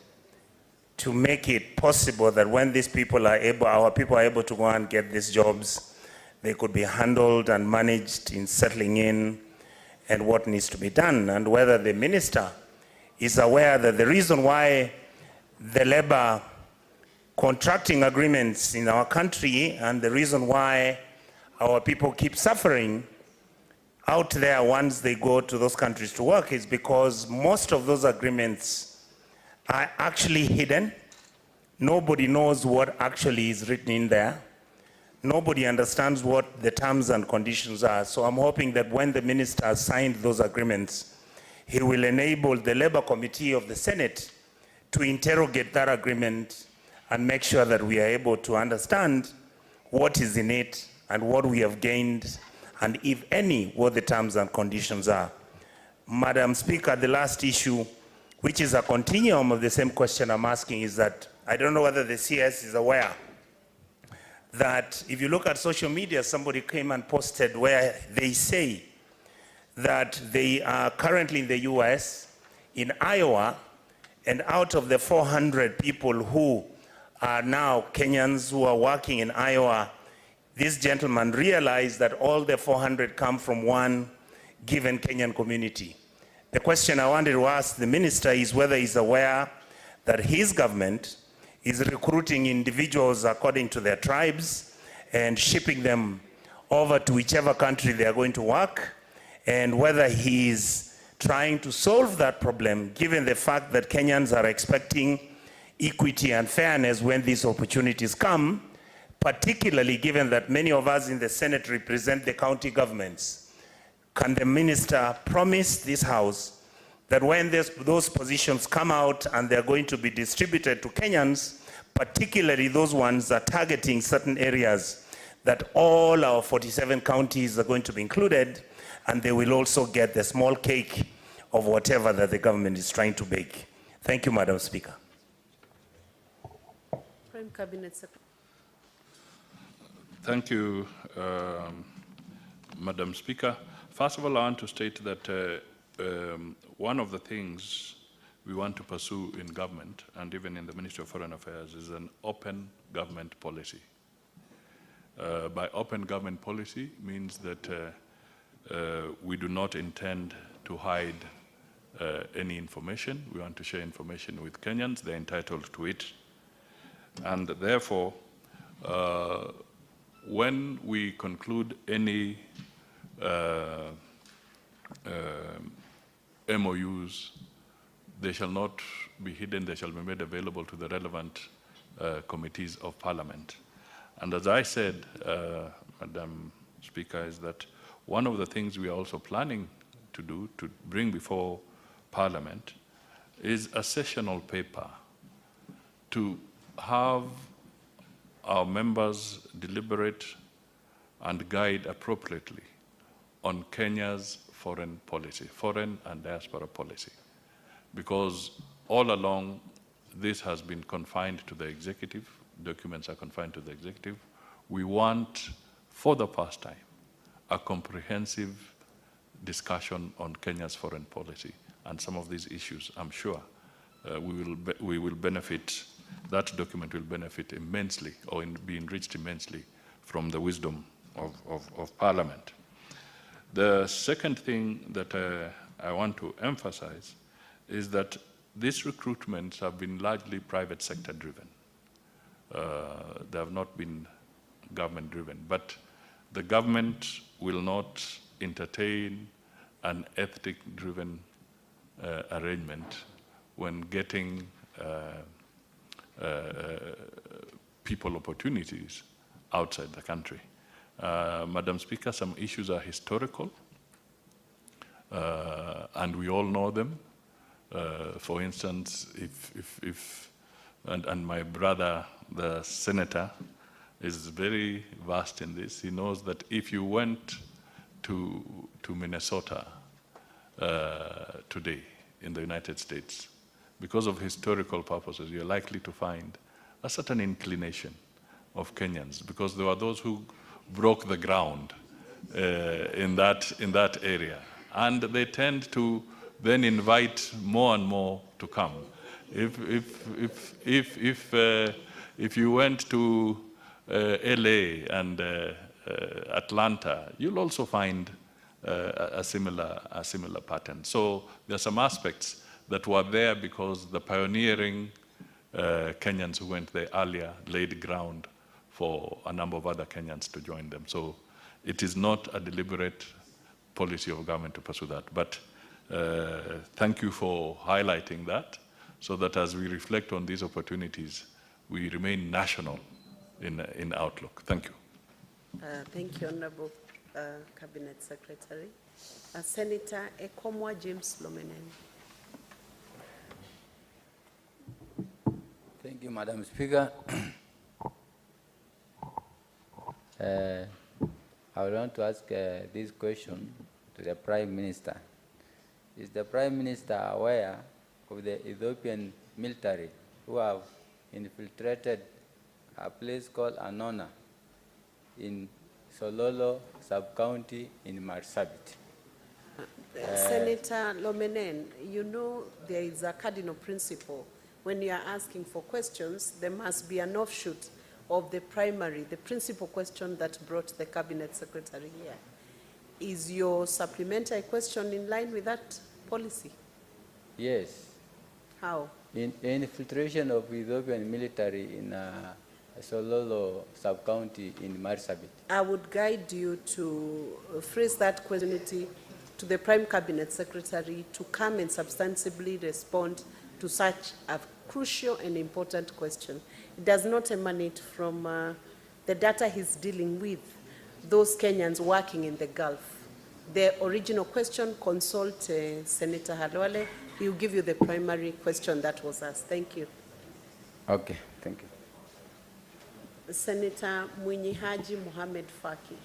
to make it possible that when these people are able, our people are able to go and get these jobs, they could be handled and managed in settling in and what needs to be done, and whether the Minister is aware that the reason why the labor contracting agreements in our country and the reason why our people keep suffering out there once they go to those countries to work is because most of those agreements are actually hidden. Nobody knows what actually is written in there. Nobody understands what the terms and conditions are. So I'm hoping that when the minister has signed those agreements, he will enable the Labour Committee of the Senate to interrogate that agreement and make sure that we are able to understand what is in it and what we have gained, and if any, what the terms and conditions are. Madam Speaker, the last issue, which is a continuum of the same question I'm asking, is that I don't know whether the CS is aware that if you look at social media, somebody came and posted where they say that they are currently in the US, in Iowa, and out of the 400 people who are now Kenyans who are working in Iowa, this gentleman realized that all the 400 come from one given Kenyan community. The question I wanted to ask the minister is whether he's aware that his government is recruiting individuals according to their tribes and shipping them over to whichever country they are going to work, and whether he is trying to solve that problem given the fact that Kenyans are expecting equity and fairness when these opportunities come, particularly given that many of us in the Senate represent the county governments. Can the minister promise this House that when those positions come out and they're going to be distributed to Kenyans, particularly those ones that are targeting certain areas, that all our 47 counties are going to be included, and they will also get the small cake of whatever that the government is trying to bake? Thank you, Madam Speaker. Prime Cabinet Secretary. Thank you, Madam Speaker. First of all, I want to state that one of the things we want to pursue in government, and even in the Ministry of Foreign Affairs, is an open government policy. By open government policy means that we do not intend to hide any information. We want to share information with Kenyans. They're entitled to it. And therefore, when we conclude any MOUs, they shall not be hidden. They shall be made available to the relevant committees of Parliament. And as I said, Madam Speaker, is that one of the things we are also planning to do, to bring before Parliament, is a sessional paper to have our members deliberate and guide appropriately on Kenya's foreign policy, foreign and diaspora policy. Because all along, this has been confined to the executive, documents are confined to the executive. We want, for the first time, a comprehensive discussion on Kenya's foreign policy. And some of these issues, I'm sure, we will benefit. That document will benefit immensely, or be enriched immensely from the wisdom of Parliament. The second thing that I want to emphasize is that these recruitments have been largely private sector driven. They have not been government driven, but the government will not entertain an ethnic driven arrangement when getting people opportunities outside the country. Madam Speaker, some issues are historical, and we all know them. For instance, and my brother, the senator, is very versed in this. He knows that if you went to Minnesota today in the United States, because of historical purposes, you're likely to find a certain inclination of Kenyans, because there were those who broke the ground in that area, and they tend to then invite more and more to come. If you went to LA and Atlanta, you'll also find a similar pattern. So there are some aspects that were there because the pioneering Kenyans who went there earlier laid ground for a number of other Kenyans to join them. So it is not a deliberate policy of government to pursue that. But thank you for highlighting that, so that as we reflect on these opportunities, we remain national in outlook. Thank you. Thank you, Honorable Cabinet Secretary. Senator Ekomwa James Lomenen. Thank you, Madam Speaker. I would want to ask this question to the Prime Minister. Is the Prime Minister aware of the Ethiopian military who have infiltrated a place called Anona in Sololo sub-county in Marsabit? Senator Lomenen, you know there is a cardinal principle. When you are asking for questions, there must be an offshoot of the primary, the principal question that brought the Cabinet Secretary here. Is your supplementary question in line with that policy? Yes. How? In infiltration of Ethiopian military in Sololo sub-county in Marsabit. I would guide you to phrase that question to the Prime Cabinet Secretary to come and substantively respond to such a crucial and important question. It does not emanate from the data he's dealing with, those Kenyans working in the Gulf. The original question, consult Senator Halwale. He will give you the primary question that was asked. Thank you. Okay, thank you. Senator Mwinyi Haji Mohamed Faki.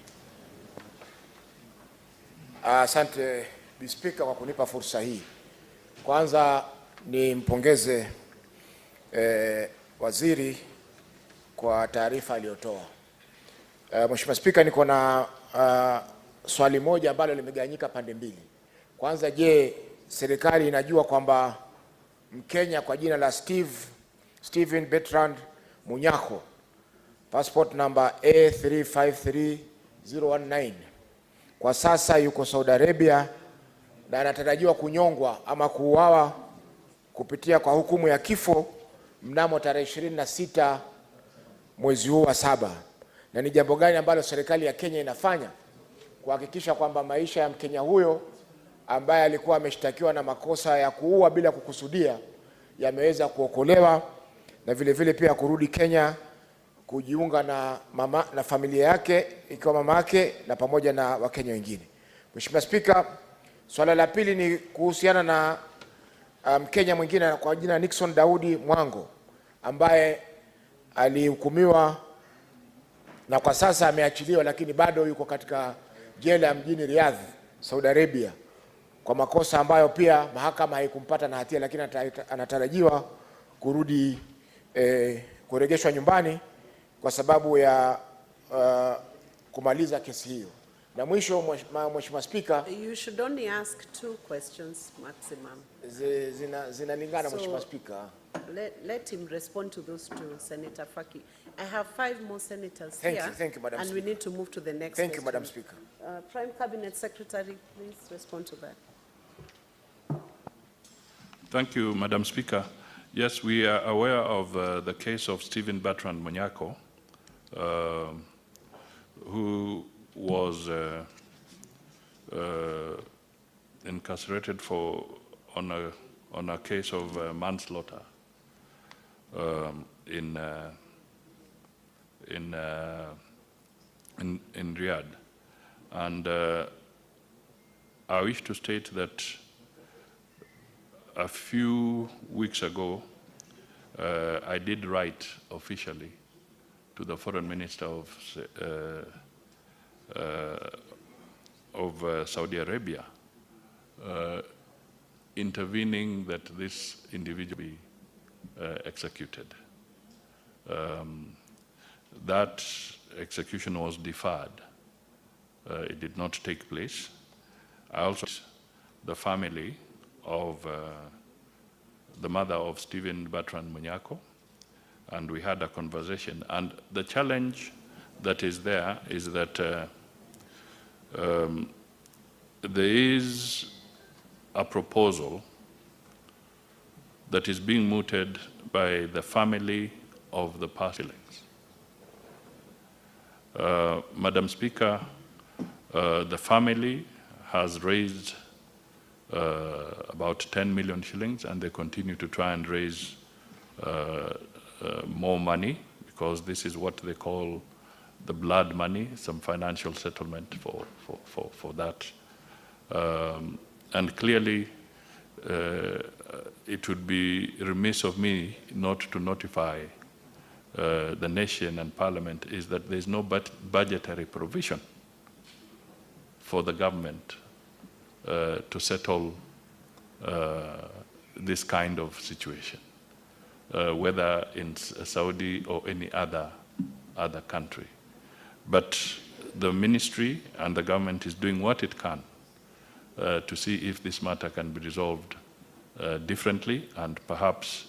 Asante Speaker kwa kunipa fursa hii. Kwanza nimpongeze waziri kwa taarifa aliyotoa. Mheshimiwa Speaker, niko na swali moja ambalo limegawanyika pande mbili. Kwanza, je, serikali inajua kwamba Mkenya kwa jina la Stephen Bertrand Munyako, passport number A353019, kwa sasa yuko Saudi Arabia na anatarajiwa kunyongwa ama kuuawa kupitia kwa hukumu ya kifo mnamo tarehe 26 mwezi huu wa 7. Na ni jambo gani ambalo serikali ya Kenya inafanya kuhakikisha kwamba maisha ya Mkenya huyo ambaye alikuwa ameshtakiwa na makosa ya kuua bila kukusudia yameweza kuokolewa, na vile vile pia kurudi Kenya kujiunga na familia yake ikiwa mama yake na pamoja na Wakenya wengine. Mheshimiwa Speaker, swala la pili ni kuhusiana na Mkenya mwingine kwa jina Nixon Daudi Mwango ambaye alihukumiwa na kwa sasa ameachiliwa, lakini bado yuko katika jela ya mjini Riyadh, Saudi Arabia, kwa makosa ambayo pia mahakama haikumpata na hatia, lakini anatarajiwa kurudi kurejeshwa nyumbani kwa sababu ya kumaliza kesi hiyo. Na mwisho, Mheshimiwa Speaker, you should only ask 2 questions maximum. Zinalingana, Mheshimiwa Speaker. Let him respond to those 2, Senator Faki. I have 5 more senators Thank here. you, Madam and Speaker. We need to move to the next Thank question. you, Madam Speaker. Prime Cabinet Secretary, please respond to that. Thank you, Madam Speaker. Yes, we are aware of the case of Stephen Bertrand Munyako, who was incarcerated on a case of manslaughter in Riyadh, and I wish to state that a few weeks ago I did write officially to the Foreign Minister of Saudi Arabia, intervening that this individual be executed. That execution was deferred. It did not take place. I also the family of the mother of Stephen Bertrand Munyako, and we had a conversation. And the challenge that is there is that there is a proposal that is being mooted by the family of the past killings. Madam Speaker, The family has raised about 10 million shillings, and they continue to try and raise more money, because this is what they call the blood money, some financial settlement for that. And clearly, it would be remiss of me not to notify the nation and parliament is that there's no budgetary provision for the government to settle this kind of situation, whether in Saudi or any other country. But the ministry and the government is doing what it can to see if this matter can be resolved differently, and perhaps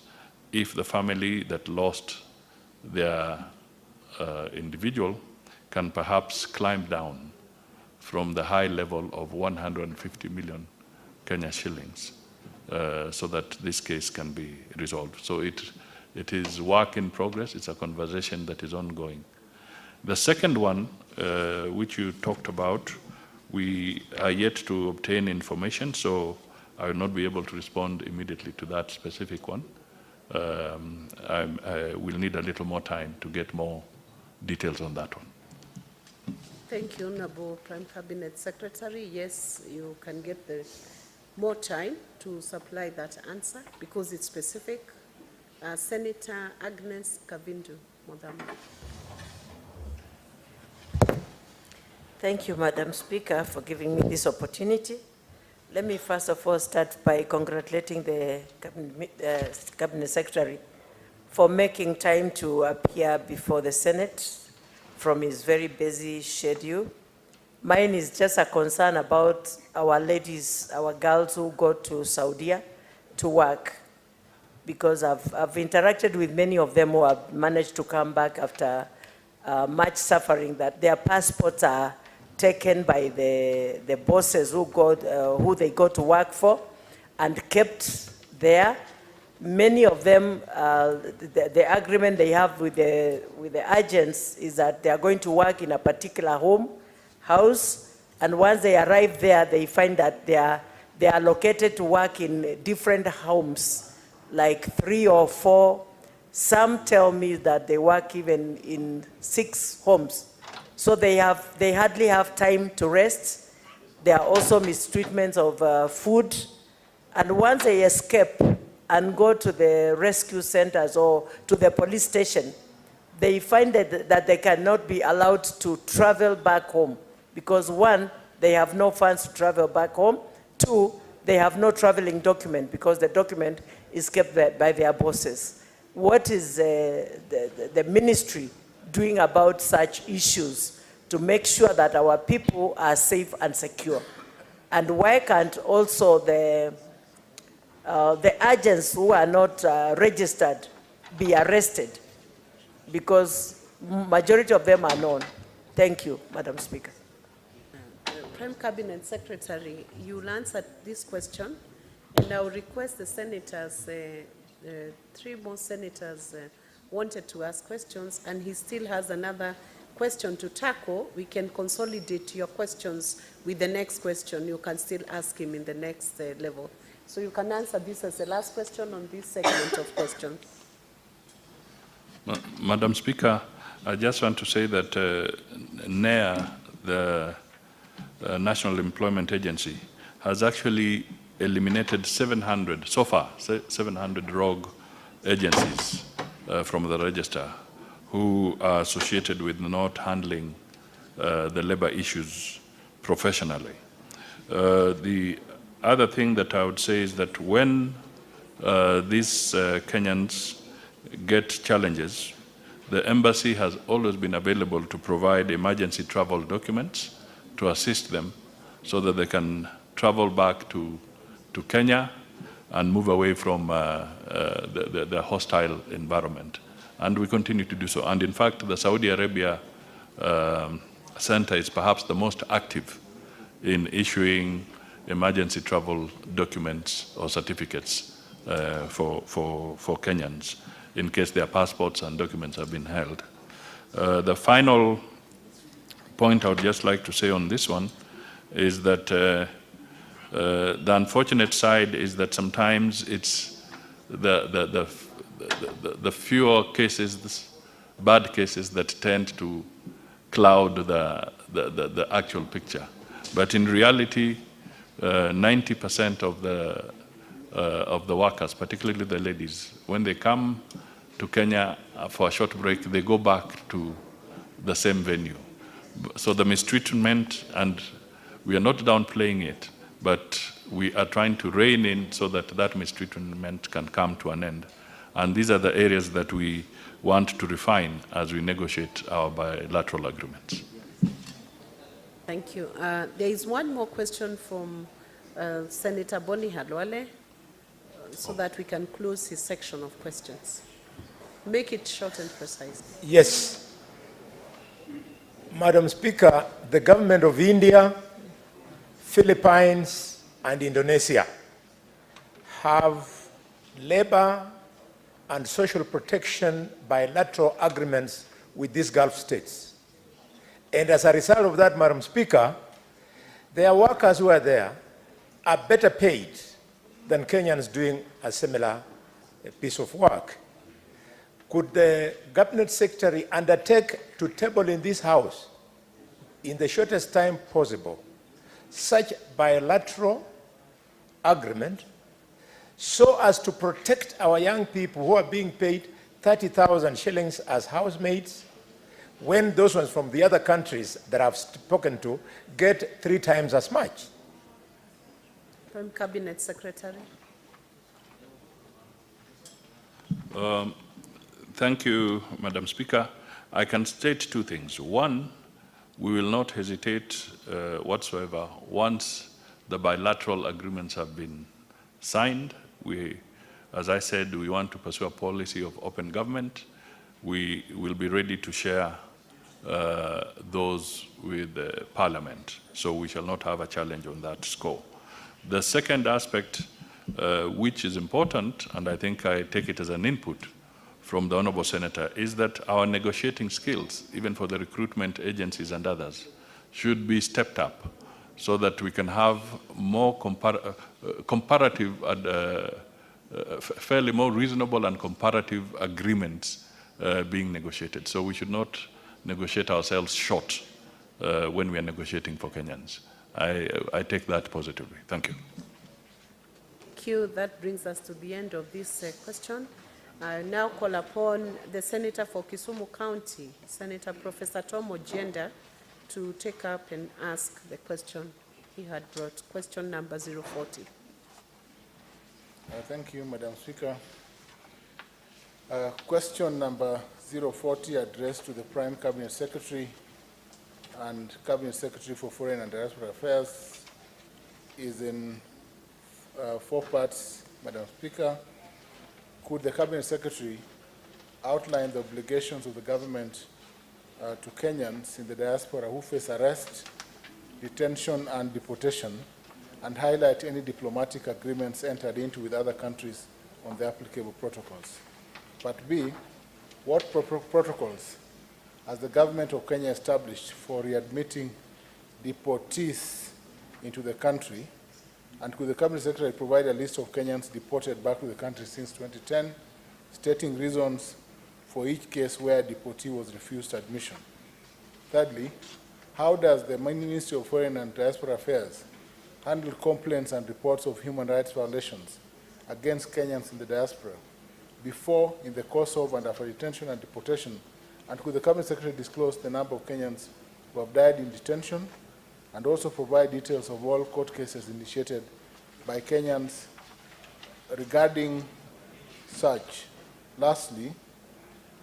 if the family that lost their individual can perhaps climb down from the high level of 150 million Kenya shillings so that this case can be resolved. So it is work in progress. It's a conversation that is ongoing. The second one, which you talked about, we are yet to obtain information, so I will not be able to respond immediately to that specific one. I will need a little more time to get more details on that one. Thank you, Honorable Prime Cabinet Secretary. Yes, you can get more time to supply that answer because it's specific. Senator Agnes Kavindu Mudavadi. Thank you, Madam Speaker, for giving me this opportunity. Let me first of all start by congratulating the Cabinet Secretary for making time to appear before the Senate from his very busy schedule. Mine is just a concern about our ladies, our girls who go to Saudi to work, because I've interacted with many of them who have managed to come back after much suffering, that their passports are taken by the bosses who they go to work for and kept there. Many of them, the agreement they have with the agents is that they are going to work in a particular house, and once they arrive there, they find that they are located to work in different homes, like 3 or 4. Some tell me that they work even in 6 homes. So they hardly have time to rest. There are also mistreatments of food. And once they escape and go to the rescue centers or to the police station, they find that they cannot be allowed to travel back home because 1, they have no funds to travel back home. 2, they have no traveling document because the document is kept by their bosses. What is the ministry doing about such issues to make sure that our people are safe and secure? And why can't also the agents who are not registered be arrested? Because majority of them are known. Thank you, Madam Speaker. Prime Cabinet Secretary, you'll answer this question, and I'll request the senators, 3 more senators wanted to ask questions, and he still has another question to tackle. We can consolidate your questions with the next question. You can still ask him in the next level. So you can answer this as the last question on this segment of questions. Madam Speaker, I just want to say that NEA, the National Employment Agency, has actually eliminated 700, so far, 700 rogue agencies from the register who are associated with not handling the labor issues professionally. The other thing that I would say is that when these Kenyans get challenges, the embassy has always been available to provide emergency travel documents to assist them so that they can travel back to Kenya and move away from the hostile environment. And we continue to do so. And in fact, the Saudi Arabia Center is perhaps the most active in issuing emergency travel documents or certificates for Kenyans in case their passports and documents have been held. The final point I would just like to say on this one is that the unfortunate side is that sometimes it's the fewer cases, bad cases, that tend to cloud the actual picture. But in reality, 90% of the workers, particularly the ladies, when they come to Kenya for a short break, they go back to the same venue. So the mistreatment, and we are not downplaying it, but we are trying to rein in so that that mistreatment can come to an end. And these are the areas that we want to refine as we negotiate our bilateral agreements. Thank you. There is one more question from Senator Boni Halwale, so that we can close his section of questions. Make it short and precise. Yes. Madam Speaker, the government of India, Philippines, and Indonesia have labor and social protection bilateral agreements with these Gulf states. And as a result of that, Madam Speaker, their workers who are there are better paid than Kenyans doing a similar piece of work. Could the Cabinet Secretary undertake to table in this House, in the shortest time possible, such bilateral agreement so as to protect our young people who are being paid 30,000 shillings as housemaids, when those ones from the other countries that I've spoken to get 3 times as much? Prime Cabinet Secretary. Thank you, Madam Speaker. I can state 2 things. One, we will not hesitate whatsoever once the bilateral agreements have been signed. We, as I said, we want to pursue a policy of open government. We will be ready to share those with the Parliament, so we shall not have a challenge on that score. The second aspect, which is important, and I think I take it as an input from the Honourable Senator, is that our negotiating skills, even for the recruitment agencies and others, should be stepped up so that we can have more comparative and fairly more reasonable and comparative agreements being negotiated. So we should not negotiate ourselves short when we are negotiating for Kenyans. I take that positively. Thank you. Thank you. That brings us to the end of this question. I now call upon the Senator for Kisumu County, Senator Professor Tom Ojienda, to take up and ask the question he had brought, question number 040. Thank you, Madam Speaker. Question number 040, addressed to the Prime Cabinet Secretary and Cabinet Secretary for Foreign and Diaspora Affairs, is in 4 parts, Madam Speaker. Could the Cabinet Secretary outline the obligations of the government to Kenyans in the diaspora who face arrest, detention, and deportation, and highlight any diplomatic agreements entered into with other countries on the applicable protocols? Part B, what protocols has the government of Kenya established for readmitting deportees into the country? And could the Cabinet Secretary provide a list of Kenyans deported back to the country since 2010, stating reasons for each case where a deportee was refused admission? Thirdly, how does the Ministry of Foreign and Diaspora Affairs handle complaints and reports of human rights violations against Kenyans in the diaspora before, in the course of, and after detention and deportation? And could the Cabinet Secretary disclose the number of Kenyans who have died in detention, and also provide details of all court cases initiated by Kenyans regarding such? Lastly,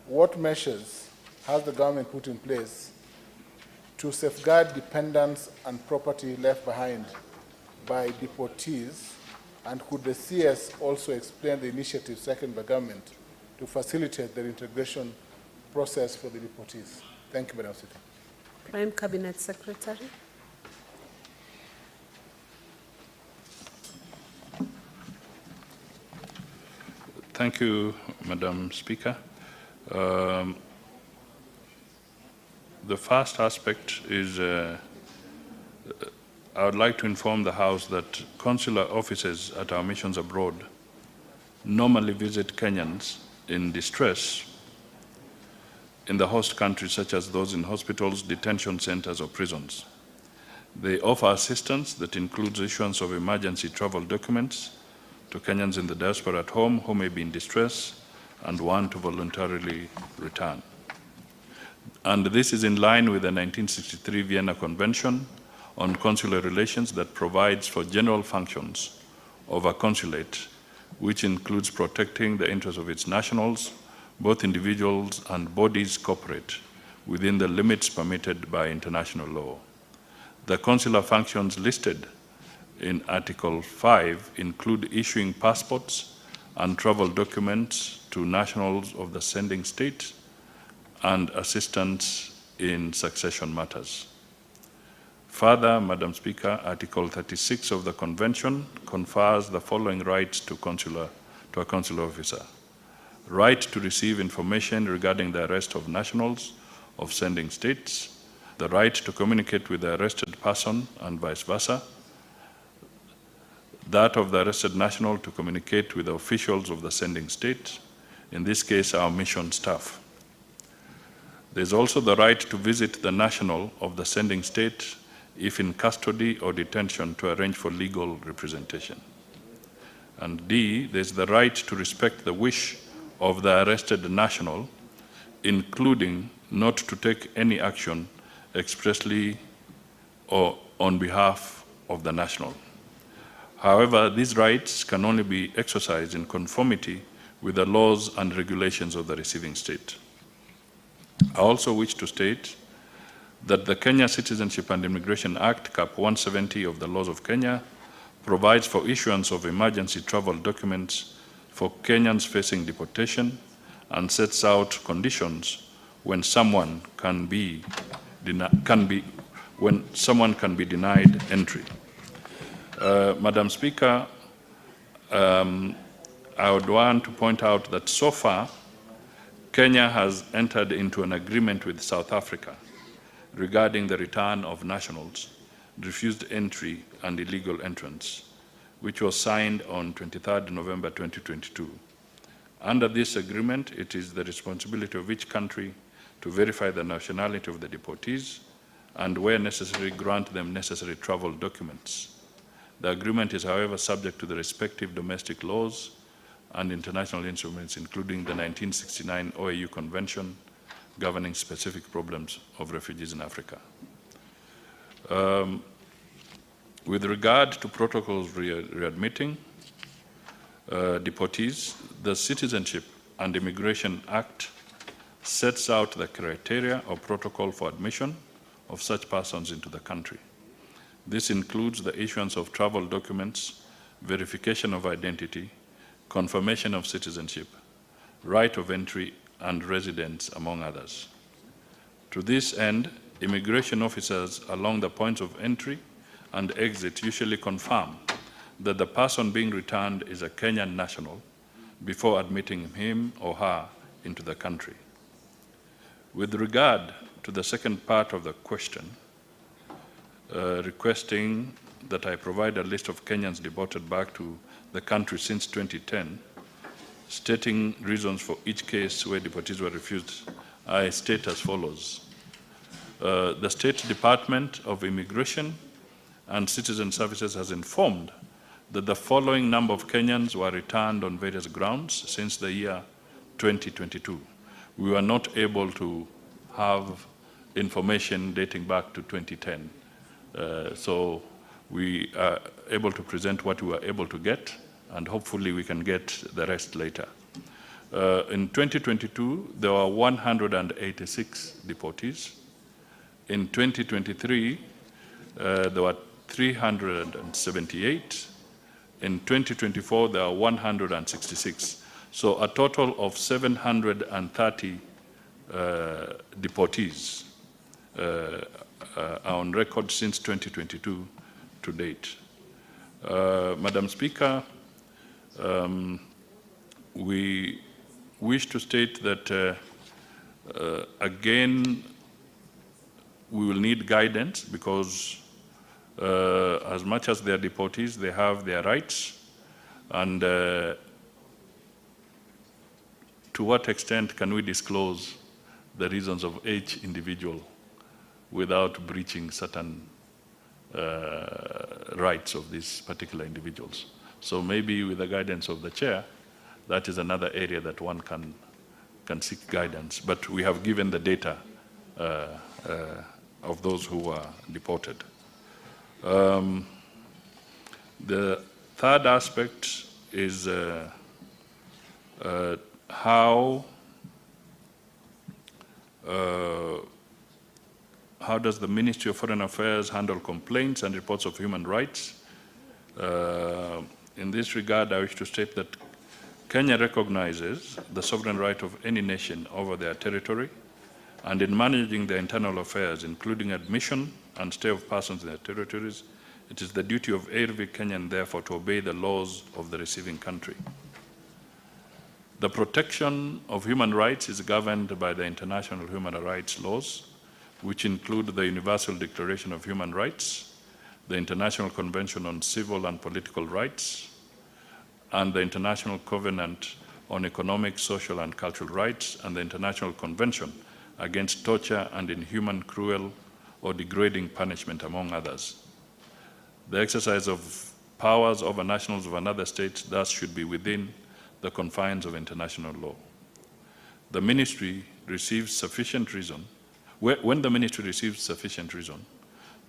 what measures has the government put in place to safeguard dependents and property left behind by deportees? And could the CS also explain the initiatives taken by government to facilitate the integration process for the deportees? Thank you, Madam Speaker. Prime Cabinet Secretary. Thank you, Madam Speaker. The The first aspect is I would like to inform the House that consular officers at our missions abroad normally visit Kenyans in distress in the host countries, such as those in hospitals, detention centers, or prisons. They offer assistance that includes issuance of emergency travel documents to Kenyans in the diaspora at home who may be in distress and want to voluntarily return. And this is in line with the 1963 Vienna Convention on Consular Relations that provides for general functions of a consulate, which includes protecting the interests of its nationals, both individuals and bodies corporate, within the limits permitted by international law. The consular functions listed in Article 5 include issuing passports and travel documents to nationals of the sending state and assistance in succession matters. Further, Madam Speaker, Article 36 of the Convention confers the following rights to a consular officer. Right to receive information regarding the arrest of nationals of sending states, the right to communicate with the arrested person and vice versa, that of the arrested national to communicate with the officials of the sending state, in this case our mission staff. There's also the right to visit the national of the sending state if in custody or detention to arrange for legal representation. And D, there's the right to respect the wish of the arrested national, including not to take any action expressly or on behalf of the national. However, these rights can only be exercised in conformity with the laws and regulations of the receiving state. I also wish to state that the Kenya Citizenship and Immigration Act, Cap 170 of the laws of Kenya, provides for issuance of emergency travel documents for Kenyans facing deportation and sets out conditions when someone can be denied entry. Madam Speaker, I would want to point out that so far, Kenya has entered into an agreement with South Africa regarding the return of nationals, refused entry and illegal entrance, which was signed on 23rd November 2022. Under this agreement, it is the responsibility of each country to verify the nationality of the deportees and, where necessary, grant them necessary travel documents. The agreement is, however, subject to the respective domestic laws and international instruments, including the 1969 OAU Convention governing specific problems of refugees in Africa. With regard to protocols readmitting deportees, the Citizenship and Immigration Act sets out the criteria or protocol for admission of such persons into the country. This includes the issuance of travel documents, verification of identity, confirmation of citizenship, right of entry and residence, among others. To this end, immigration officers along the points of entry and exit usually confirm that the person being returned is a Kenyan national before admitting him or her into the country. With regard to the second part of the question, requesting that I provide a list of Kenyans deported back to the country since 2010, stating reasons for each case where deportees were refused, I state as follows. The State Department of Immigration and Citizen Services has informed that the following number of Kenyans were returned on various grounds since the year 2022. We were not able to have information dating back to 2010. So we are able to present what we were able to get, and hopefully we can get the rest later. In 2022, there were 186 deportees. In 2023, there were 378. In 2024, there are 166. So a total of 730 deportees are on record since 2022 to date. Madam Speaker, we wish to state that, again, we will need guidance because as much as they are deportees, they have their rights. And to what extent can we disclose the reasons of each individual without breaching certain rights of these particular individuals? So maybe with the guidance of the chair, that is another area that one can seek guidance. But we have given the data of those who were deported. The third aspect is how does the Ministry of Foreign Affairs handle complaints and reports of human rights? In this regard, I wish to state that Kenya recognizes the sovereign right of any nation over their territory, and in managing their internal affairs, including admission and stay of persons in their territories, it is the duty of every Kenyan, therefore, to obey the laws of the receiving country. The protection of human rights is governed by the international human rights laws, which include the Universal Declaration of Human Rights, the International Convention on Civil and Political Rights, and the International Covenant on Economic, Social, and Cultural Rights, and the International Convention against Torture and Inhuman, Cruel, or Degrading Punishment, among others. The exercise of powers over nationals of another state thus should be within the confines of international law. The ministry receives sufficient reason, when the ministry receives sufficient reason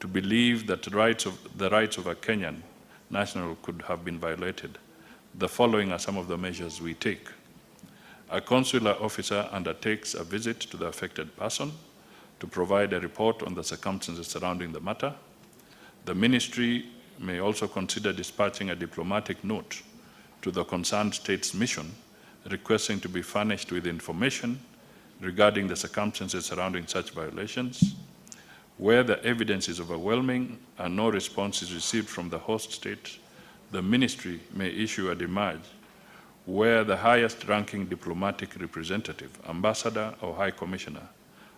to believe that the rights of a Kenyan national could have been violated, the following are some of the measures we take. A consular officer undertakes a visit to the affected person to provide a report on the circumstances surrounding the matter. The ministry may also consider dispatching a diplomatic note to the concerned state's mission requesting to be furnished with information regarding the circumstances surrounding such violations. Where the evidence is overwhelming and no response is received from the host state, the ministry may issue a demarche where the highest ranking diplomatic representative, ambassador or high commissioner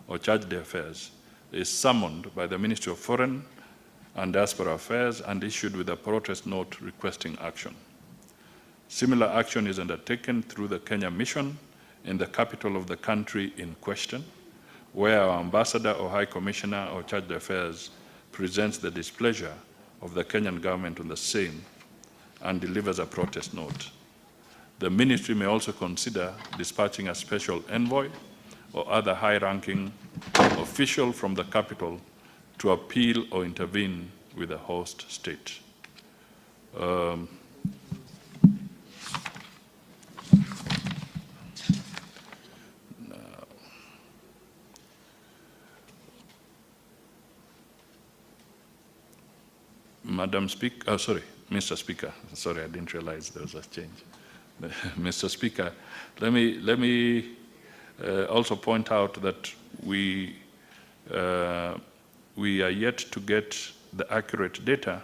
or charge d'affaires is summoned by the Ministry of Foreign and Diaspora Affairs and issued with a protest note requesting action. Similar action is undertaken through the Kenya mission in the capital of the country in question, where our ambassador or high commissioner or charge d'affaires presents the displeasure of the Kenyan government on the same and delivers a protest note. The ministry may also consider dispatching a special envoy or other high-ranking official from the capital to appeal or intervene with the host state. Madam Speaker, Mr. Speaker, sorry, I didn't realize there was a change. Mr. Speaker, let me also point out that we are yet to get the accurate data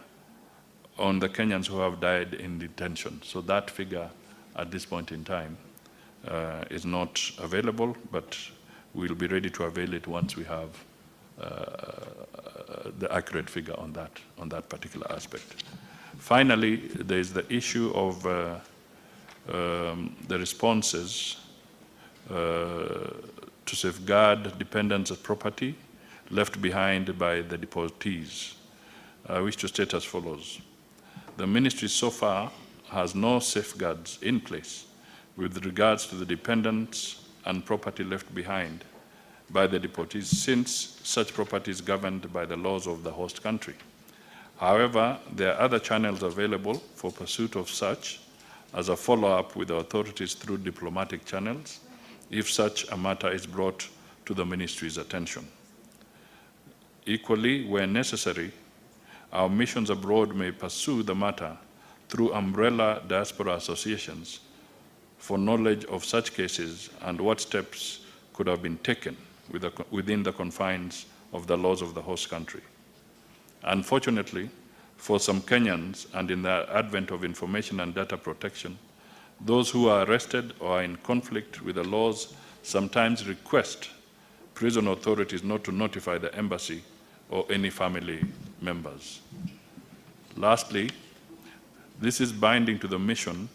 on the Kenyans who have died in detention. So that figure at this point in time is not available, but we'll be ready to avail it once we have the accurate figure on that particular aspect. Finally, there is the issue of the responses to safeguard dependents of property left behind by the deportees. I wish to state as follows. The ministry so far has no safeguards in place with regards to the dependents and property left behind by the deportees, since such property is governed by the laws of the host country. However, there are other channels available for pursuit of such as a follow-up with the authorities through diplomatic channels, if such a matter is brought to the ministry's attention. Equally, where necessary, our missions abroad may pursue the matter through umbrella diaspora associations for knowledge of such cases and what steps could have been taken within the confines of the laws of the host country. Unfortunately, for some Kenyans, and in the advent of information and data protection, those who are arrested or are in conflict with the laws sometimes request prison authorities not to notify the embassy or any family members. Lastly, this is binding to the mission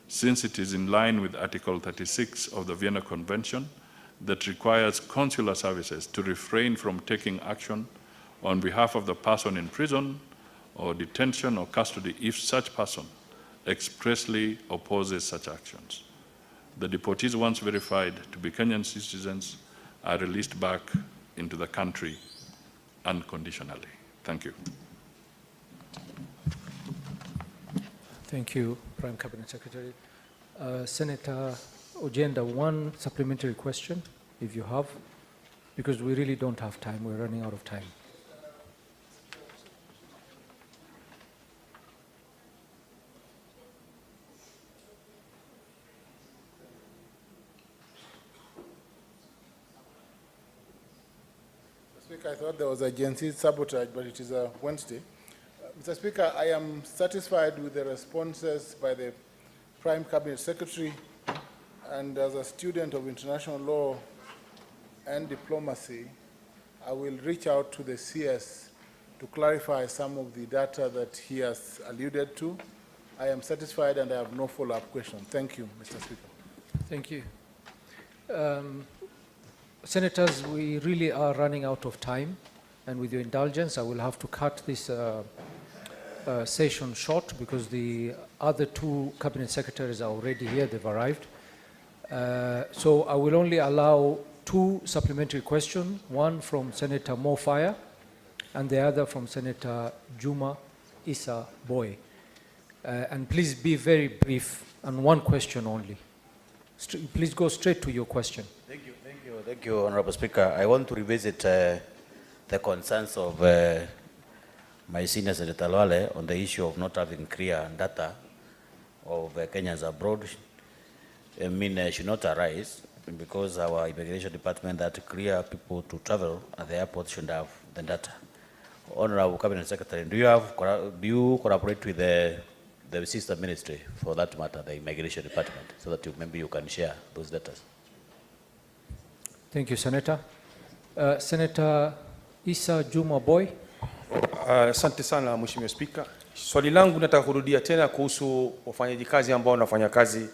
since it is in line with Article 36 of the Vienna Convention that requires consular services to refrain from taking action on behalf of the person in prison or detention or custody if such person expressly opposes such actions. The deportees, once verified to be Kenyan citizens, are released back into the country unconditionally. Thank you. Thank you, Prime Cabinet Secretary. Senator Ojenda, one supplementary question, if you have, because we really don't have time. We're running out of time. Speaker, I thought there was a Gen-Z sabotage, but it is a Wednesday. Mr. Speaker, I am satisfied with the responses by the Prime Cabinet Secretary, and as a student of international law and diplomacy, I will reach out to the CS to clarify some of the data that he has alluded to. I am satisfied and I have no follow-up question. Thank you, Mr. Speaker. Thank you. Senators, we really are running out of time, and with your indulgence, I will have to cut this session short because the other two cabinet secretaries are already here, they've arrived. So I will only allow two supplementary questions, one from Senator Mo Fire and the other from Senator Juma Issa Boy. And please be very brief and one question only. Please go straight to your question. Thank you, Honorable Speaker. I want to revisit the concerns of my senior Senator Lwale on the issue of not having clear data of Kenyans abroad. I mean, should not arise because our immigration department that clear people to travel at the airport should have the data. Honorable Cabinet Secretary, do you collaborate with the sister ministry for that matter, the immigration department, so that maybe you can share those data? Thank you, Senator. Senator Issa Juma Boy. Asante sana Mheshimiwa Spika. Swali langu nataka kurudia tena kuhusu wafanyaji kazi ambao wanafanya kazi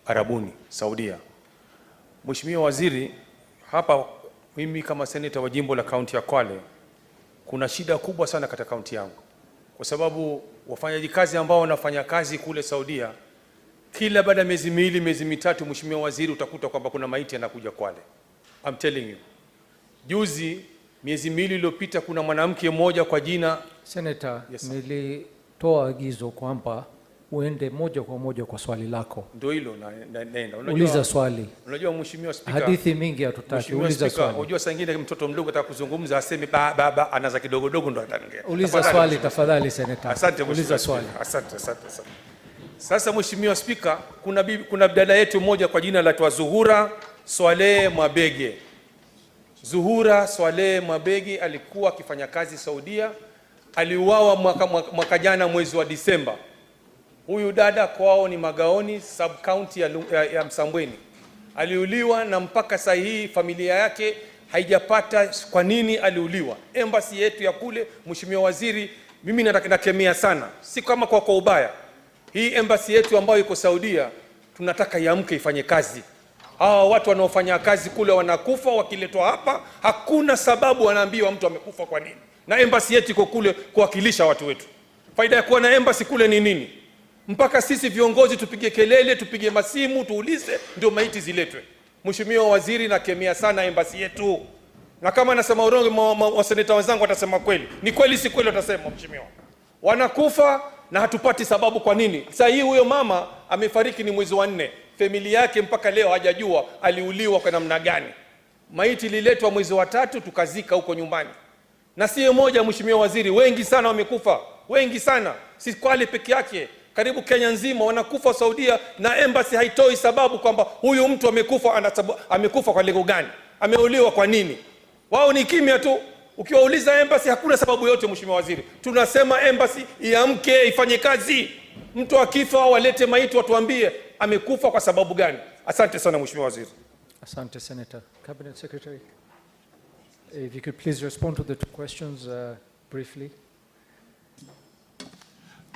Arabuni, Saudia. Mheshimiwa Waziri, hapa mimi kama senator wa jimbo la kaunti ya Kwale, kuna shida kubwa sana katika kaunti yangu. Kwa sababu wafanyaji kazi ambao wanafanya kazi kule Saudia, kila baada ya miezi miwili, miezi mitatu, Mheshimiwa Waziri, utakuta kwamba kuna maiti yanakuja Kwale. I'm telling you. Juzi miezi miwili iliyopita kuna mwanamke mmoja kwa jina Senator, yes, nilitoa agizo kwamba uende moja kwa moja kwa swali lako. Ndio hilo naenda. Uliza swali. Unajua Mheshimiwa Speaker, hadithi mingi hatutaki, uliza swali. Unajua saa nyingine mtoto mdogo ataka kuzungumza aseme baba anaanza kidogo dogo ndo ataongea. Uliza swali tafadhali Senator. Asante uliza swali. Asante. Sasa Mheshimiwa Speaker, kuna dada yetu mmoja kwa jina la Zuhura Swaleh Mwabege. Zuhura Swaleh Mwabege alikuwa akifanya kazi Saudia, aliuawa mwaka jana mwezi wa Disemba. Huyu dada kwao ni Magaoni, sub county ya Msambweni. Aliuliwa na mpaka saa hii familia yake haijapata kwa nini aliuliwa. Embassy yetu ya kule, Mheshimiwa Waziri, mimi nakemea sana, si kama kwa ubaya. Hii embassy yetu ambayo iko Saudia, tunataka iamke ifanye kazi. Hawa watu wanaofanya kazi kule wanakufa, wakiletwa hapa hakuna sababu wanaambiwa mtu amekufa kwa nini. Na embassy yetu iko kule kuwakilisha watu wetu. Faida ya kuwa na embassy kule ni nini? Mpaka sisi viongozi tupige kelele, tupige masimu, tuulize ndio maiti ziletwe. Mheshimiwa Waziri, nakemea sana embassy yetu. Na kama nasema urongo, waseneta wenzangu watasema kweli. Ni kweli si kweli watasema Mheshimiwa. Wanakufa na hatupati sababu kwa nini. Sasa hii huyo mama amefariki ni mwezi wa 4. Familia yake mpaka leo hajajua aliuliwa kwa namna gani. Maiti ililetwa mwezi wa 3 tukazika huko nyumbani. Na sio moja Mheshimiwa Waziri, wengi sana wamekufa. Wengi sana. Si Kwale peke yake. Karibu Kenya nzima wanakufa Saudia na embassy haitoi sababu kwamba huyu mtu amekufa kwa lengo gani? Ameuliwa kwa nini? Wao ni kimya tu. Ukiwauliza embassy hakuna sababu yote Mheshimiwa Waziri. Tunasema embassy iamke ifanye kazi. Mtu akifa walete maiti watuambie amekufa kwa sababu gani. Asante sana Mheshimiwa Waziri. Asante Senator. Cabinet Secretary. If you could please respond to the two questions briefly.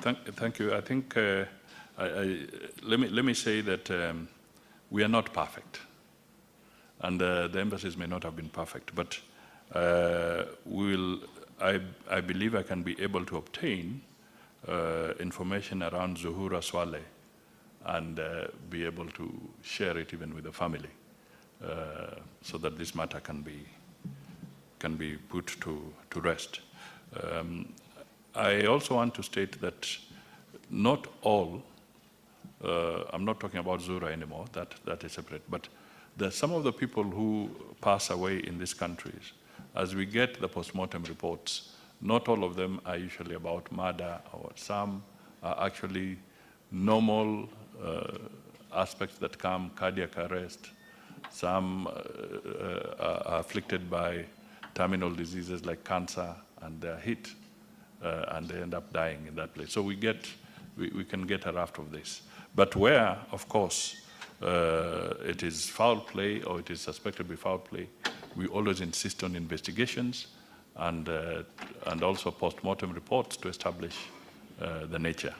Thank you. I think let me say that we are not perfect, and the embassies may not have been perfect, but I believe I can be able to obtain information around Zuhura Swale and be able to share it even with the family, so that this matter can be put to rest. I also want to state that not all, I'm not talking about Zura anymore, that is separate, but some of the people who pass away in these countries, as we get the postmortem reports, not all of them are usually about murder, or some are actually normal aspects that come, cardiac arrest, some are afflicted by terminal diseases like cancer, and they're hit, and they end up dying in that place. So we can get a raft of this. But where, of course, it is foul play or it is suspected to be foul play, we always insist on investigations and also post-mortem reports to establish the nature.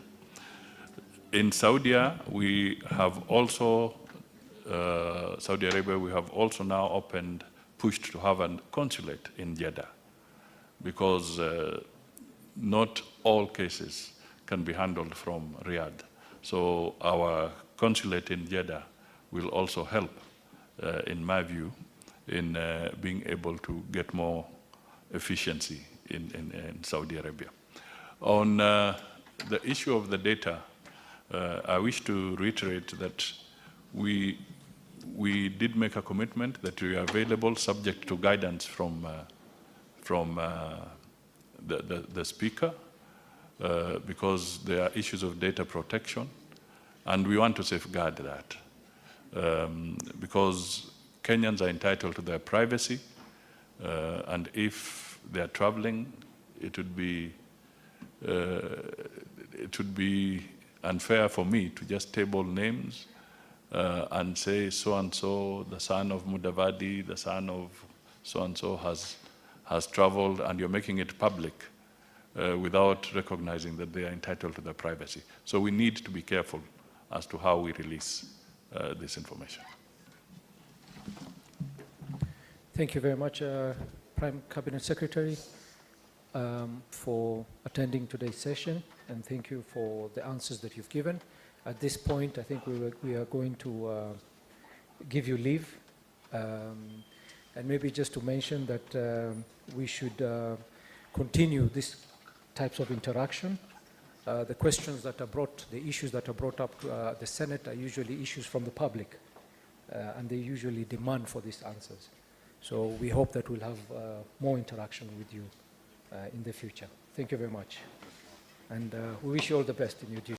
In Saudi Arabia, we have also now pushed to have a consulate in Jeddah, because not all cases can be handled from Riyadh. So our consulate in Jeddah will also help, in my view, in being able to get more efficiency in Saudi Arabia. On the issue of the data, I wish to reiterate that we did make a commitment that we are available, subject to guidance from the speaker, because there are issues of data protection, and we want to safeguard that, because Kenyans are entitled to their privacy, and if they are traveling, it would be unfair for me to just table names and say so-and-so, the son of Mudavadi, the son of so-and-so has traveled, and you're making it public without recognizing that they are entitled to their privacy. So we need to be careful as to how we release this information. Thank you very much, Prime Cabinet Secretary, for attending today's session, and thank you for the answers that you've given. At this point, I think we are going to give you leave, and maybe just to mention that we should continue these types of interaction. The questions that are brought, the issues that are brought up to the Senate are usually issues from the public, and they usually demand for these answers. So we hope that we'll have more interaction with you in the future. Thank you very much. And we wish you all the best in your duty.